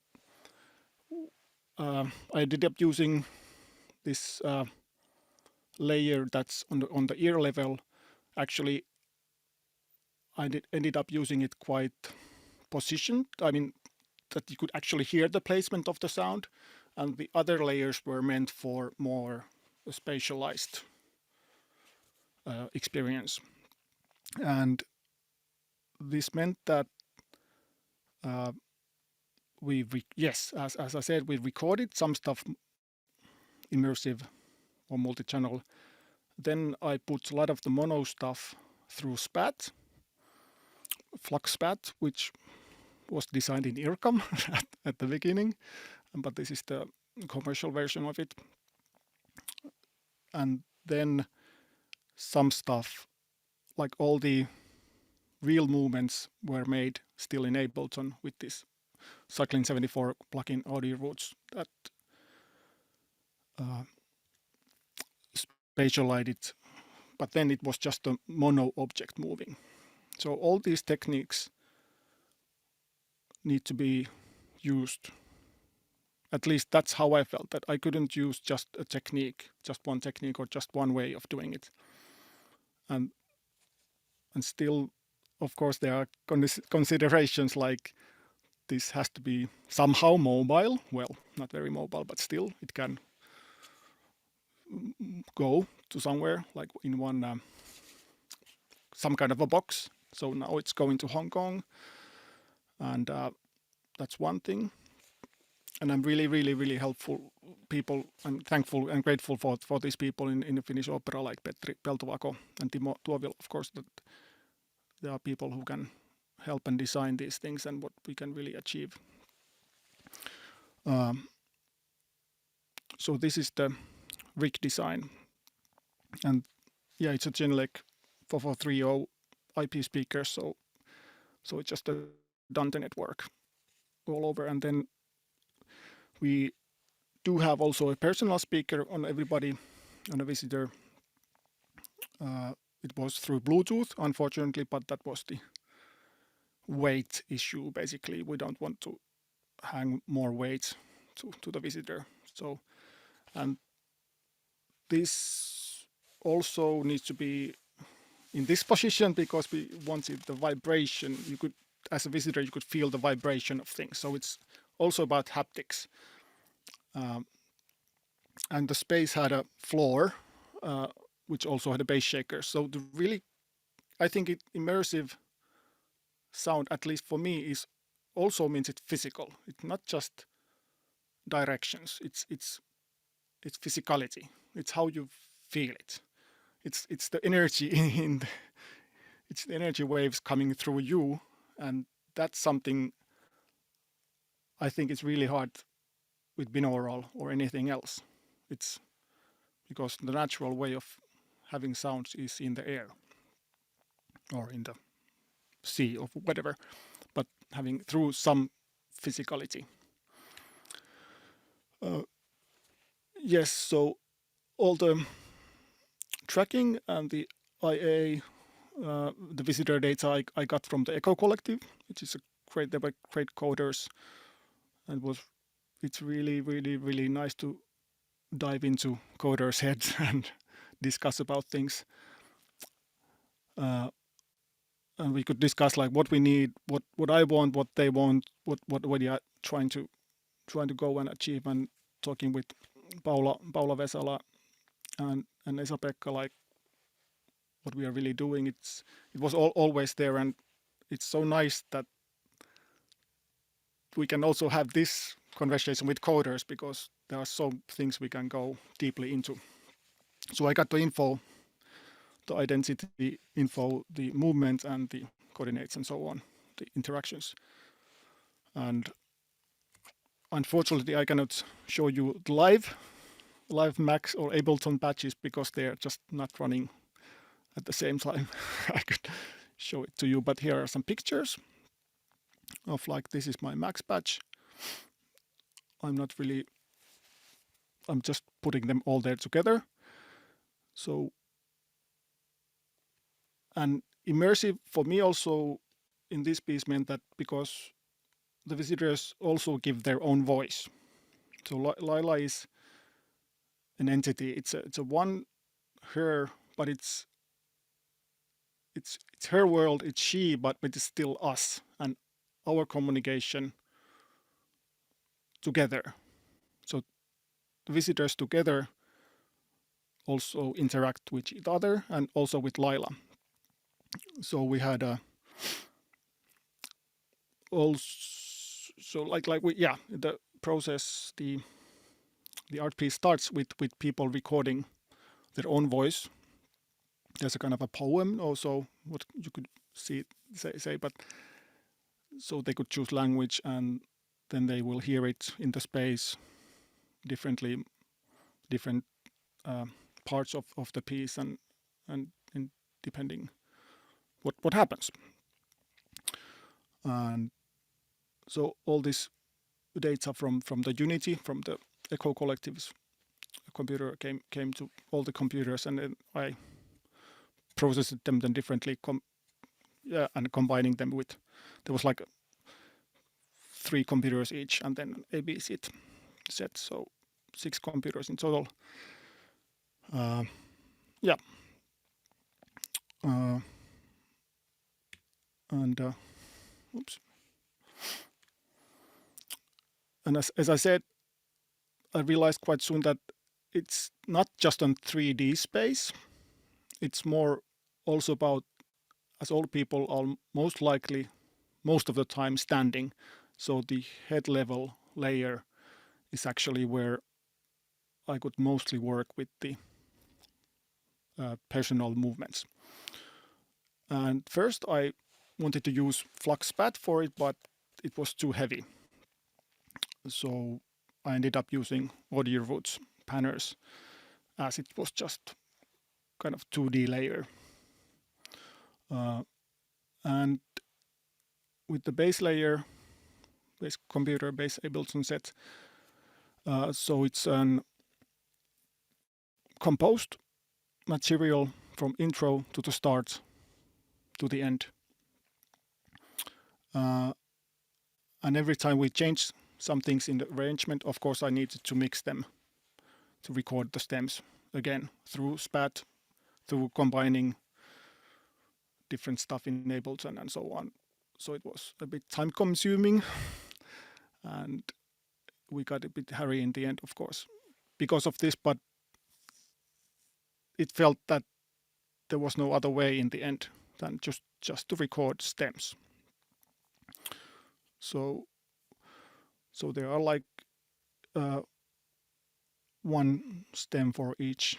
I ended up using this layer that's on the ear level. Actually, I ended up using it quite positioned. I mean, that you could actually hear the placement of the sound, and the other layers were meant for more spatialized experience. And this meant that as I said, we recorded some stuff immersive or multi-channel. Then I put a lot of the mono stuff through SPAT, Flux SPAT, which was designed in IRCAM at the beginning, but this is the commercial version of it. And then some stuff, like all the real movements, were made still in Ableton with this Cycling 74 plugin audio roots that spatialized it, but then it was just a mono object moving. So all these techniques need to be used. At least that's how I felt, that I couldn't use just a technique, just one technique or just one way of doing it. And still, of course, there are considerations like this has to be somehow mobile. Well, not very mobile, but still it can go to somewhere, like in one some kind of a box. So now it's going to Hong Kong, and that's one thing. And I'm really, really, really helpful people. I'm thankful and grateful for these people in the Finnish opera, like Petri Peltovako and Timo Tuovila, of course, that there are people who can help and design these things and what we can really achieve. So this is the rig design. And yeah, it's a Genelec 4430 IP speaker, so it's just a Dante network all over. And then we do have also a personal speaker on everybody, on a visitor. It was through Bluetooth, unfortunately, but that was the weight issue. Basically, we don't want to hang more weight to the visitor. So, and this also needs to be in this position because we wanted the vibration. You could, as a visitor, you could feel the vibration of things. So it's also about haptics. And the space had a floor, which also had a bass shaker. So I think Immersive sound, at least for me, is also means it's physical. It's not just directions. It's physicality. It's how you feel it. It's the energy it's the energy waves coming through you, and that's something I think it's really hard with binaural or anything else. It's because the natural way of having sounds is in the air or in the sea or whatever, but having through some physicality. Yes, so all the tracking and the IA, the visitor data I got from the Echo Collective, which is they were great coders, and it's really, really, really nice to dive into coders' heads and discuss about things. And we could discuss like what we need, what I want, what they want, what we are trying to go and achieve, and talking with Paula Vesala and Esa-Pekka, like what we are really doing. It was always there, and it's so nice that we can also have this conversation with coders, because there are some things we can go deeply into. So I got the info, the identity info, the movement and the coordinates and so on, the interactions. And unfortunately, I cannot show you the live Max or Ableton patches because they're just not running at the same time. I could show it to you, but here are some pictures of like, this is my Max patch. I'm just putting them all there together. So, and immersive for me also in this piece meant that because the visitors also give their own voice. So LAILA is an entity. It's a one her, but it's her world. It's she, but it's still us and our communication together. So the visitors together also interact with each other and also with LAILA. So we had the process, the art piece starts with people recording their own voice. There's a kind of a poem also, what you could say, but so they could choose language, and then they will hear it in the space differently, different parts of the piece, and depending what happens. And so all this data from the Unity, from the Echo Collective's computer came to all the computers, and then I processed them then differently, and combining them with, there was like 3 computers each, and then A/B set, so 6 computers in total. Oops. And as I said, I realized quite soon that it's not just on 3D space. It's more also about, as all people are most likely, most of the time standing. So the head level layer is actually where I could mostly work with the personal movements. And first I wanted to use FluxSpat for it, but it was too heavy. So I ended up using Audioroute's panners, as it was just kind of 2D layer. And with the base layer, base computer, base Ableton set, so it's an composed material from intro to the start to the end. And every time we change some things in the arrangement, of course, I needed to mix them to record the stems again through SPAT, through combining different stuff in Ableton and so on. So it was a bit time consuming, and we got a bit hairy in the end, of course, because of this, but it felt that there was no other way in the end than just to record stems. So there are like one stem for each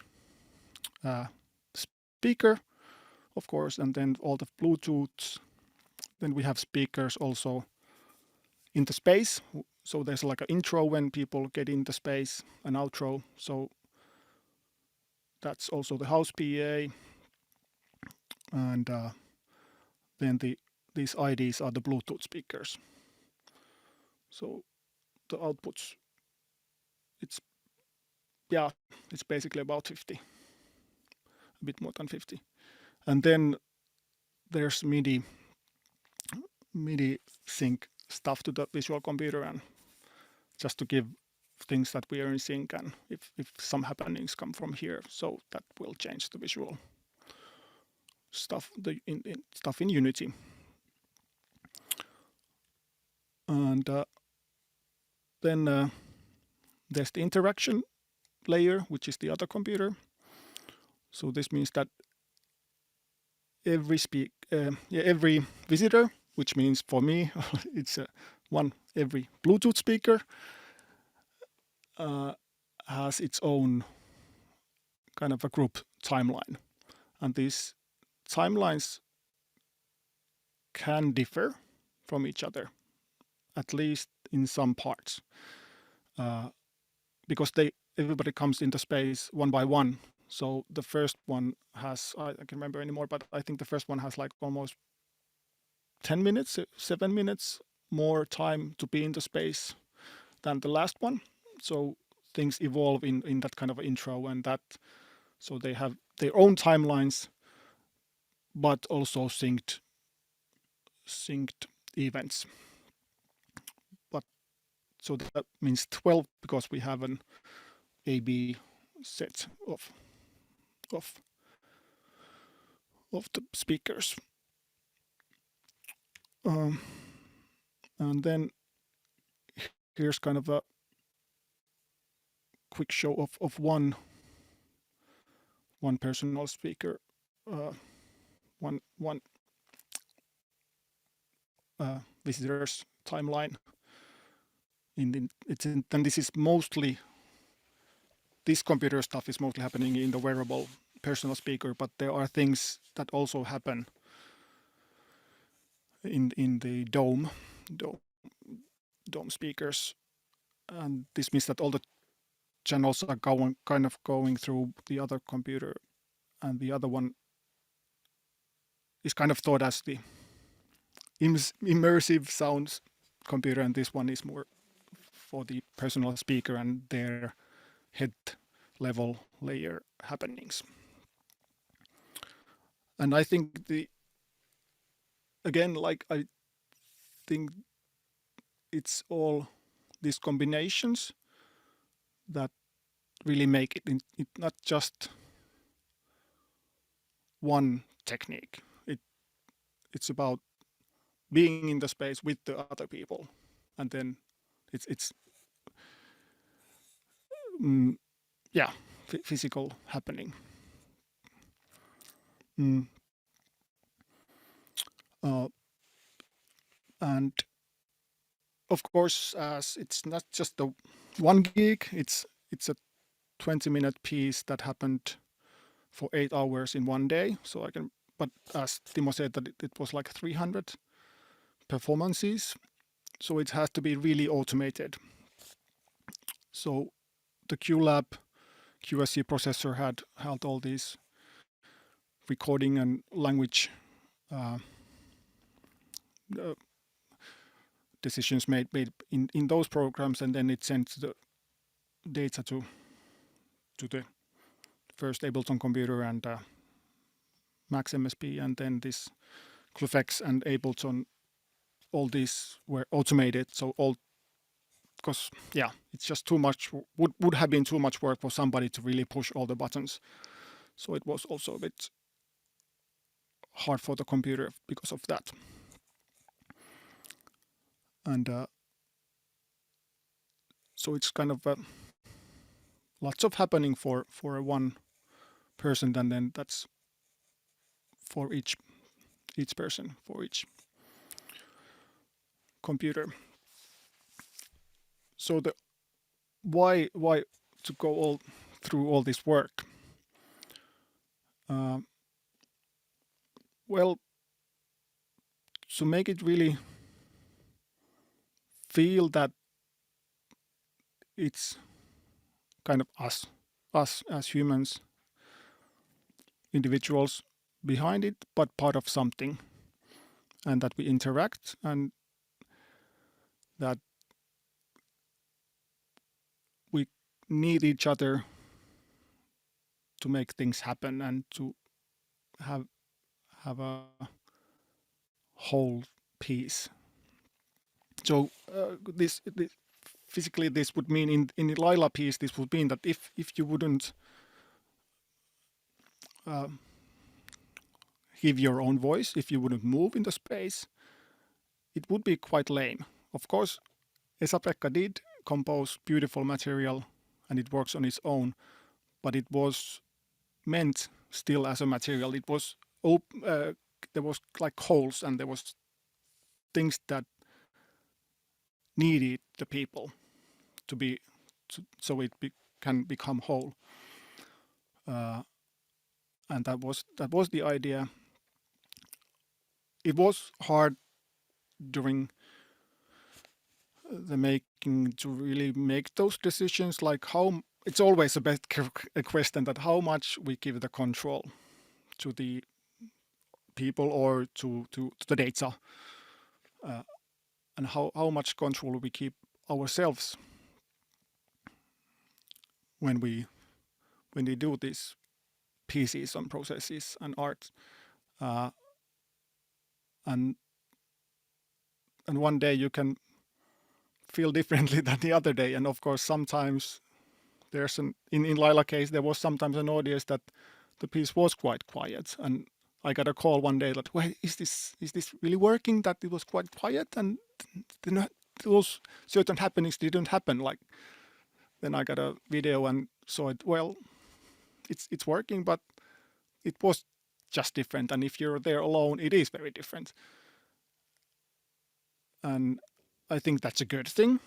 speaker, of course, and then all the Bluetooth. Then we have speakers also in the space. So there's like an intro when people get in the space, an outro. So that's also the house PA. And then these IDs are the Bluetooth speakers. So the outputs, it's basically about 50, a bit more than 50. And then there's MIDI sync stuff to the visual computer, and just to give things that we are in sync, and if some happenings come from here, so that will change the visual stuff, stuff in Unity. And then there's the interaction layer, which is the other computer. So this means that every visitor, which means for me it's every Bluetooth speaker has its own kind of a group timeline, and these timelines can differ from each other, at least in some parts, because everybody comes into space one by one. So the first one has, I can't remember anymore, but I think the first one has like almost 10 minutes, 7 minutes more time to be in the space than the last one. So things evolve in that kind of intro, and that, so they have their own timelines, but also synced events. But so that means 12, because we have an A/B set of the speakers. And then here's kind of a quick show of one personal speaker, one visitor's timeline. And this is mostly, this computer stuff is mostly happening in the wearable personal speaker, but there are things that also happen in the dome speakers, and this means that all the channels are going through the other computer, and the other one is kind of thought as the immersive sounds computer, and this one is more for the personal speaker and their head level layer happenings. And I think I think it's all these combinations that really make it not just one technique. It's about being in the space with the other people, and then it's physical happening. And of course, as it's not just the one gig, it's a 20-minute piece that happened for 8 hours in one day. So but as Timo said, that it was like 300 performances. So it has to be really automated. So the QLab QSC processor had all these recording and language decisions made in those programs, and then it sent the data to the first Ableton computer and Max MSP, and then this Clufex and Ableton, all these were automated. So because it's just too much, would have been too much work for somebody to really push all the buttons. So it was also a bit hard for the computer because of that. And so it's kind of lots of happening for one person, and then that's for each person, for each computer. So the why to go through all this work? Well, to make it really feel that it's kind of us as humans, individuals behind it, but part of something, and that we interact, and that we need each other to make things happen and to have a whole piece. So this physically, this would mean in the LAILA piece, this would mean that if you wouldn't give your own voice, if you wouldn't move in the space, it would be quite lame. Of course, Esa-Pekka did compose beautiful material and it works on its own, but it was meant still as a material. It was there was like holes, and there was things that needed the people to be so it can become whole, and that was the idea. It was hard during the making to really make those decisions, like how it's always a best question that how much we give the control to the people or to the data, and how much control we keep ourselves when we do these pieces and processes and art, and one day you can feel differently than the other day. And of course, sometimes there's in LAILA case, there was sometimes an audience that the piece was quite quiet, and I got a call one day that, well, is this really working, that it was quite quiet and those certain happenings didn't happen? Like, then I got a video and saw it, well, it's working, but it was just different, and if you're there alone, it is very different. And I think that's a good thing,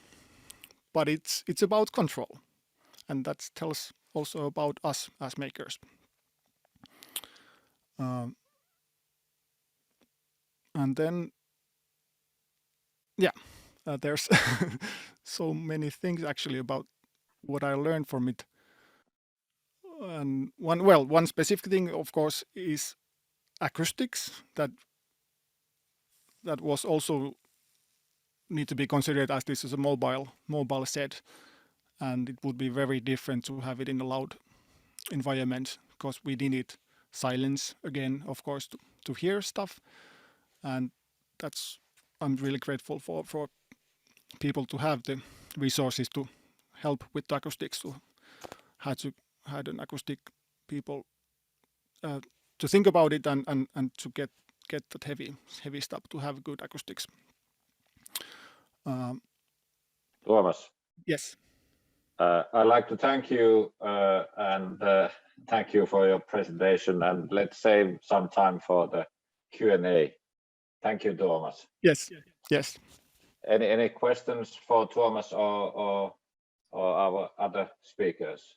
but it's about control, and that tells also about us as makers. And then, there's so many things actually about what I learned from it. And one specific thing, of course, is acoustics that was also need to be considered, as this is a mobile set, and it would be very different to have it in a loud environment, because we needed silence again, of course, to hear stuff. And I'm really grateful for people to have the resources to help with the acoustics, to had an acoustic people to think about it and to get that heavy stuff to have good acoustics. Tuomas. Yes. I'd like to thank you and thank you for your presentation, and let's save some time for the Q&A. Thank you, Tuomas. Yes. Any questions for Tuomas or our other speakers?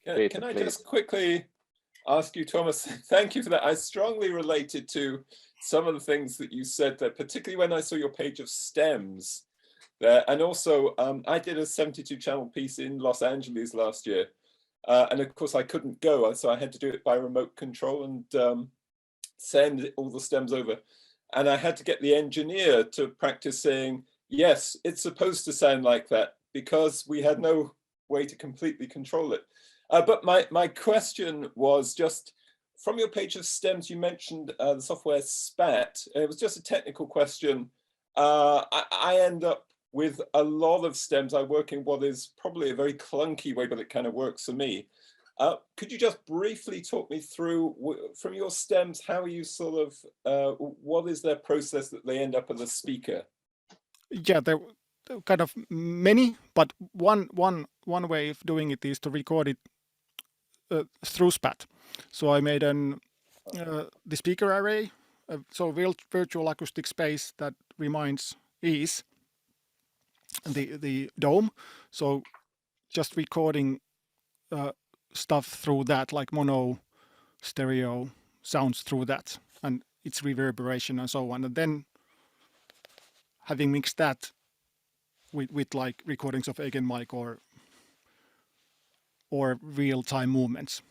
Can I just quickly ask you, Tuomas, thank you for that. I strongly related to some of the things that you said there, particularly when I saw your page of stems there. And also, I did a 72-channel piece in Los Angeles last year. And of course, I couldn't go, so I had to do it by remote control and send all the stems over. And I had to get the engineer to practice saying, yes, it's supposed to sound like that, because we had no way to completely control it. But my question was just, from your page of stems, you mentioned the software Spat. It was just a technical question. I end up with a lot of stems. I work in what is probably a very clunky way, but it kind of works for me. Could you just briefly talk me through, from your stems, how you sort of, what is their process that they end up as a speaker? Yeah, there are kind of many, but one way of doing it is to record it through Spat. So I made the speaker array, so virtual acoustic space that reminds is the dome. So just recording stuff through that, like mono, stereo sounds through that, and its reverberation and so on. And then having mixed that with like recordings of Eigenmike or real-time movements.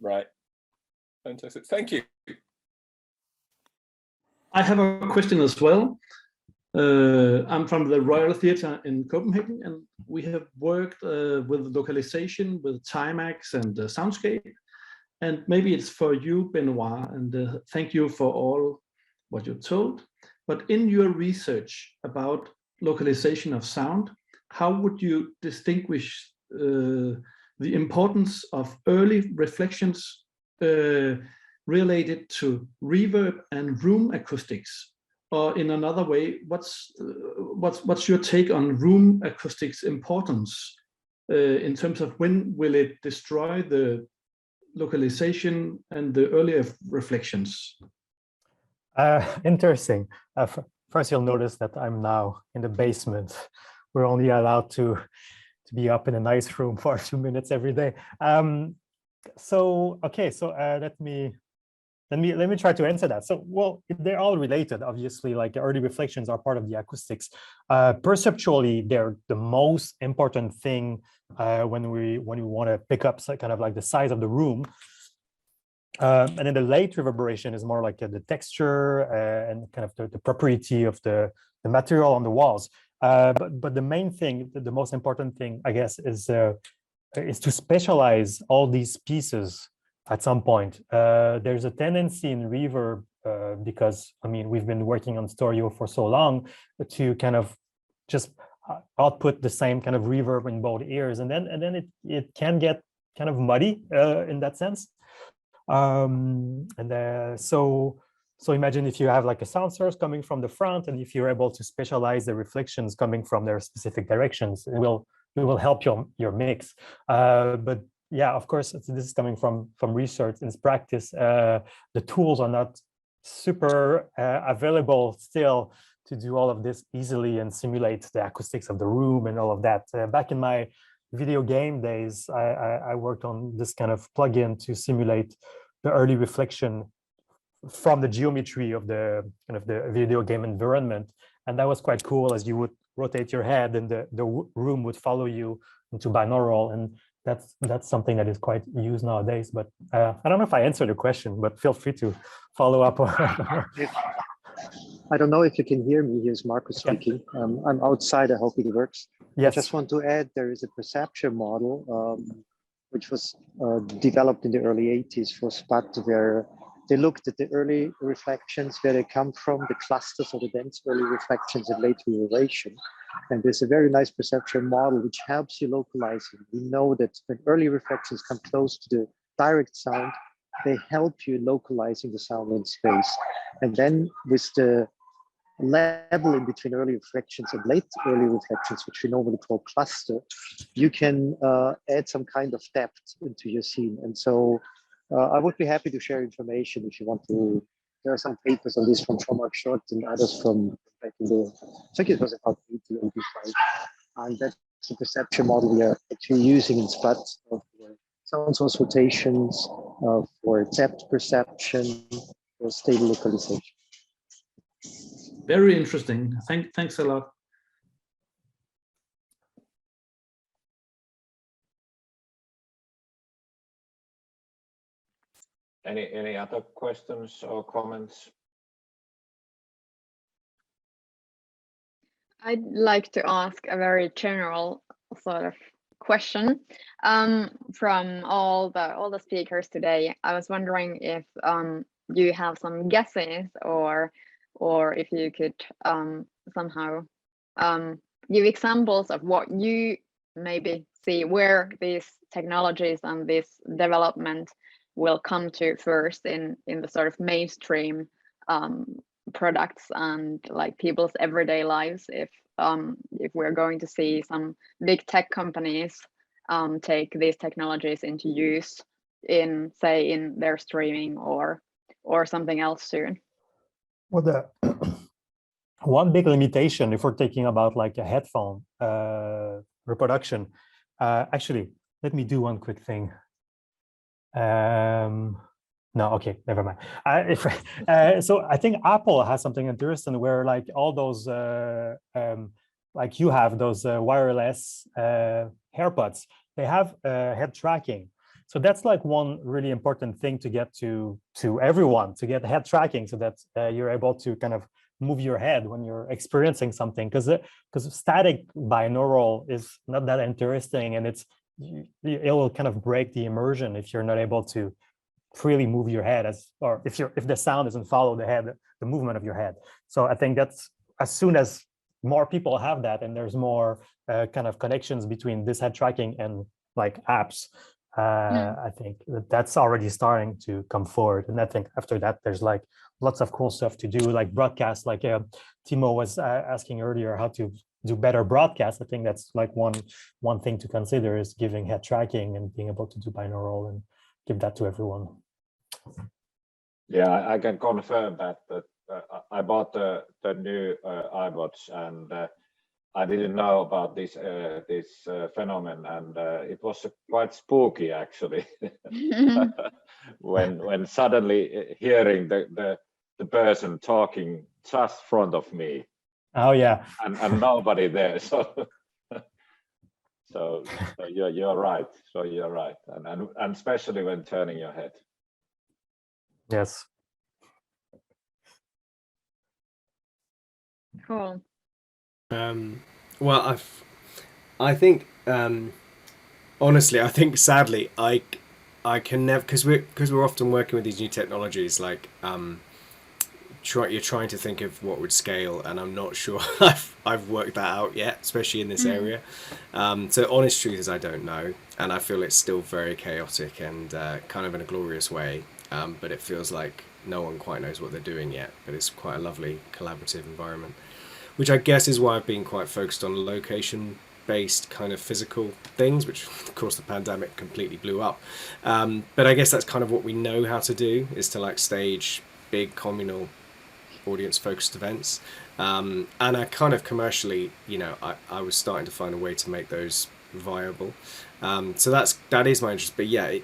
Right. Fantastic. Thank you. I have a question as well. I'm from the Royal Theatre in Copenhagen, and we have worked with localization, with Timax and Soundscape. And maybe it's for you, Benoît, and thank you for all what you told. But in your research about localization of sound, how would you distinguish the importance of early reflections related to reverb and room acoustics? Or in another way, what's your take on room acoustics importance in terms of when will it destroy the localization and the earlier reflections? Interesting. First, you'll notice that I'm now in the basement. We're only allowed to be up in a nice room for 2 minutes every day. So let me try to answer that. So, well, they're all related, obviously. Like early reflections are part of the acoustics. Perceptually, they're the most important thing when we want to pick up kind of like the size of the room. And then the late reverberation is more like the texture and kind of the property of the material on the walls. But the main thing, the most important thing, I guess, is to specialize all these pieces at some point. There's a tendency in reverb, because I mean, we've been working on stereo for so long, to kind of just output the same kind of reverb in both ears, and then it can get kind of muddy in that sense. So imagine if you have like a sound source coming from the front, and if you're able to specialize the reflections coming from their specific directions, it will help your mix. But yeah, of course, this is coming from research and practice. The tools are not super available still to do all of this easily and simulate the acoustics of the room and all of that. Back in my video game days, I worked on this kind of plugin to simulate the early reflection from the geometry of the kind of the video game environment, and that was quite cool. As you would rotate your head, and the room would follow you into binaural, and that's something that is quite used nowadays. But I don't know if I answered the question, but feel free to follow up. I don't know if you can hear me. Here's Markus speaking. I'm outside. I hope it works. Yes. I just want to add, there is a perception model which was developed in the early 80s for Spat, where they looked at the early reflections, where they come from, the clusters or the dense early reflections and late reverberation. And there's a very nice perception model which helps you localizing. We know that when early reflections come close to the direct sound, they help you localizing the sound in space. And then with the level in between early reflections and late early reflections, which we normally call cluster, you can add some kind of depth into your scene. And so I would be happy to share information if you want to. There are some papers on this from Mark Short and others from back in the, I think it was about 1985. And that's the perception model we are actually using in Spat for sound source rotations, for depth perception, for stable localization. Very interesting. Thanks a lot. Any other questions or comments? I'd like to ask a very general sort of question from all the speakers today. I was wondering if you have some guesses, or if you could somehow give examples of what you maybe see where these technologies and this development will come to first in the sort of mainstream products and like people's everyday lives, if we're going to see some big tech companies take these technologies into use in, say, in their streaming or something else soon. Well, one big limitation, if we're thinking about like a headphone reproduction, actually, let me do one quick thing. No, okay, never mind. So I think Apple has something interesting where like all those, like you have those wireless AirPods, they have head tracking. So that's like one really important thing to get to everyone, to get head tracking, so that you're able to kind of move your head when you're experiencing something, because static binaural is not that interesting, and it will kind of break the immersion if you're not able to freely move your head, or if the sound doesn't follow the movement of your head. So I think that's, as soon as more people have that, and there's more kind of connections between this head tracking and like apps, I think that's already starting to come forward. And I think after that, there's like lots of cool stuff to do, like broadcast, like Timo was asking earlier, how to do better broadcast. I think that's like one thing to consider, is giving head tracking and being able to do binaural and give that to everyone. Yeah, I can confirm that I bought the new iPods, and I didn't know about this phenomenon, and it was quite spooky actually when suddenly hearing the person talking just in front of me. Oh yeah, and nobody there. So you're right. So you're right, and especially when turning your head. Yes. Cool. Well, I think honestly, I think sadly, I can never, because we're often working with these new technologies, like you're trying to think of what would scale, and I'm not sure I've worked that out yet, especially in this area. So honest truth is I don't know, and I feel it's still very chaotic and kind of in a glorious way, but it feels like no one quite knows what they're doing yet, but it's quite a lovely collaborative environment, which I guess is why I've been quite focused on location-based kind of physical things, which of course the pandemic completely blew up. But I guess that's kind of what we know how to do, is to like stage big communal audience-focused events. And I kind of commercially, I was starting to find a way to make those viable. So that is my interest. But yeah,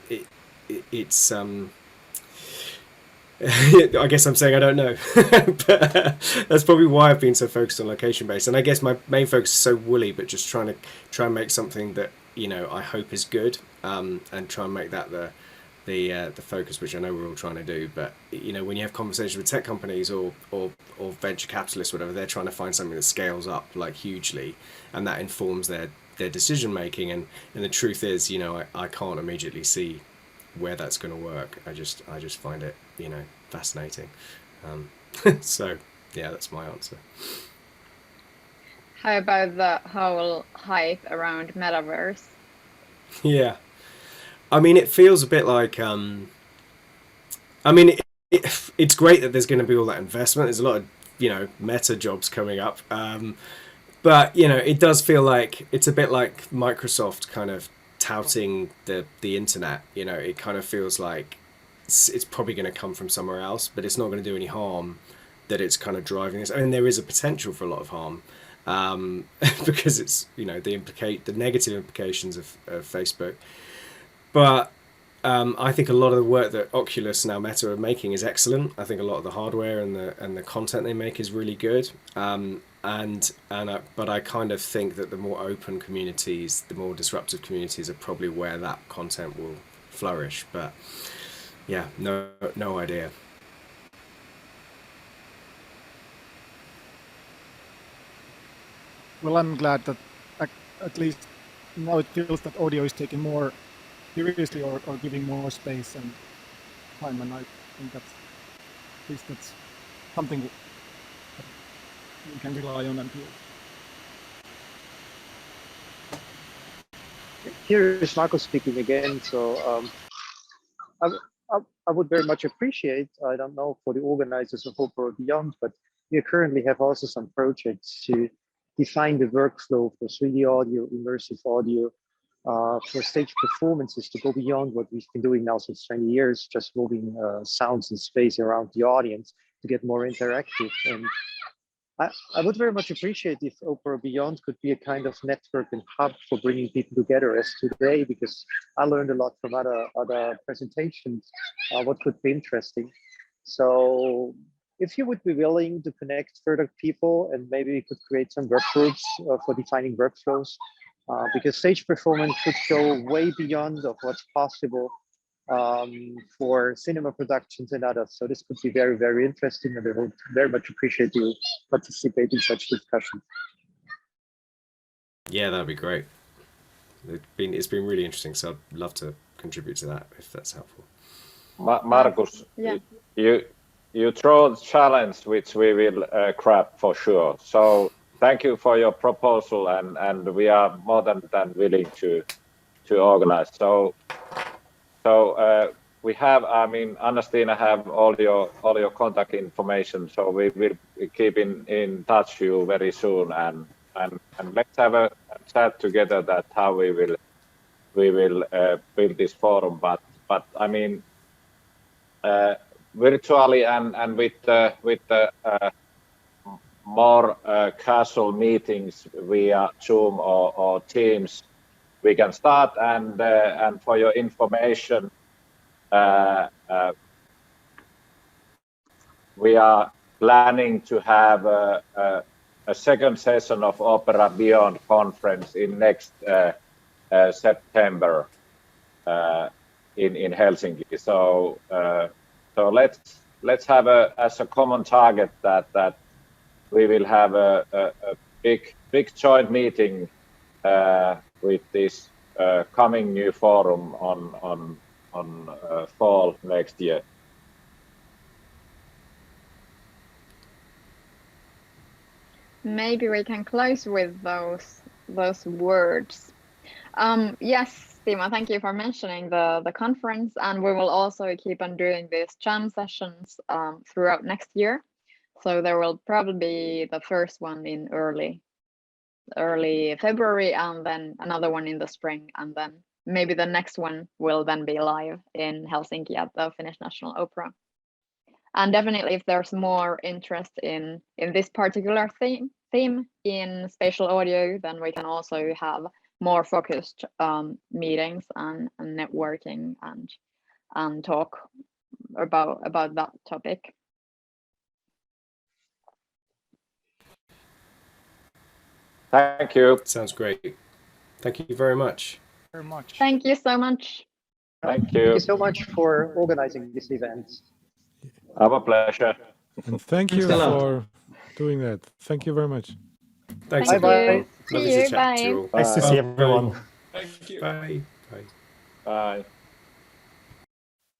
it's I guess I'm saying I don't know, but that's probably why I've been so focused on location based. And I guess my main focus is so woolly, but just trying to make something that I hope is good, and try and make that the focus, which I know we're all trying to do. But when you have conversations with tech companies or venture capitalists, whatever, they're trying to find something that scales up like hugely, and that informs their decision making. And the truth is, I can't immediately see where that's going to work. I just find it fascinating. So yeah, that's my answer. How about the whole hype around metaverse? Yeah, I mean, it feels a bit like it's great that there's going to be all that investment. There's a lot of meta jobs coming up, but it does feel like it's a bit like Microsoft kind of touting the internet. It kind of feels like it's probably going to come from somewhere else, but it's not going to do any harm that it's kind of driving this. I mean, there is a potential for a lot of harm, because it's the negative implications of Facebook. But I think a lot of the work that Oculus, now Meta, are making is excellent. I think a lot of the hardware and the content they make is really good. But I kind of think that the more open communities, the more disruptive communities, are probably where that content will flourish. But yeah, no idea. Well, I'm glad that at least now it feels that audio is taken more seriously, or giving more space and time, and I think at least that's something you can rely on and feel. Here is Marco speaking again. So I would very much appreciate, I don't know, for the organizers of Opera Beyond, but we currently have also some projects to define the workflow for 3D audio, immersive audio, for stage performances, to go beyond what we've been doing now since 20 years, just moving sounds and space around the audience to get more interactive. And I would very much appreciate if Opera Beyond could be a kind of network and hub for bringing people together as today, because I learned a lot from other presentations, what could be interesting. So if you would be willing to connect further people, and maybe we could create some work groups for defining workflows, because stage performance should go way beyond of what's possible for cinema productions and others. So this could be very, very interesting, and I would very much appreciate you participate in such discussions. Yeah, that'd be great. It's been really interesting, so I'd love to contribute to that if that's helpful. Markus, yeah. You throw the challenge, which we will grab for sure. So thank you for your proposal, and we are more than willing to organize. So we have, I mean, Anna-Stina have all your contact information, so we will keep in touch you very soon, and let's have a chat together that how we will build this forum. But I mean, virtually and with the more casual meetings via Zoom or Teams, we can start. And for your information, we are planning to have a second session of Opera Beyond conference in next September in Helsinki. So let's have as a common target that we will have a big joint meeting with this coming new forum on fall next year. Maybe we can close with those words. Yes, Timo, thank you for mentioning the conference, and we will also keep on doing these jam sessions throughout next year. So there will probably be the first one in early February, and then another one in the spring, and then maybe the next one will then be live in Helsinki at the Finnish National Opera. And definitely, if there's more interest in this particular theme in spatial audio, then we can also have more focused meetings and networking and talk about that topic. Thank you. Sounds great. Thank you very much. Thank you so much. Thank you. Thank you so much for organizing this event. Our pleasure. And thank you for doing that. Thank you very much. Thanks. Bye-bye. See you. Bye. Nice to see everyone. Thank you. Bye. Bye.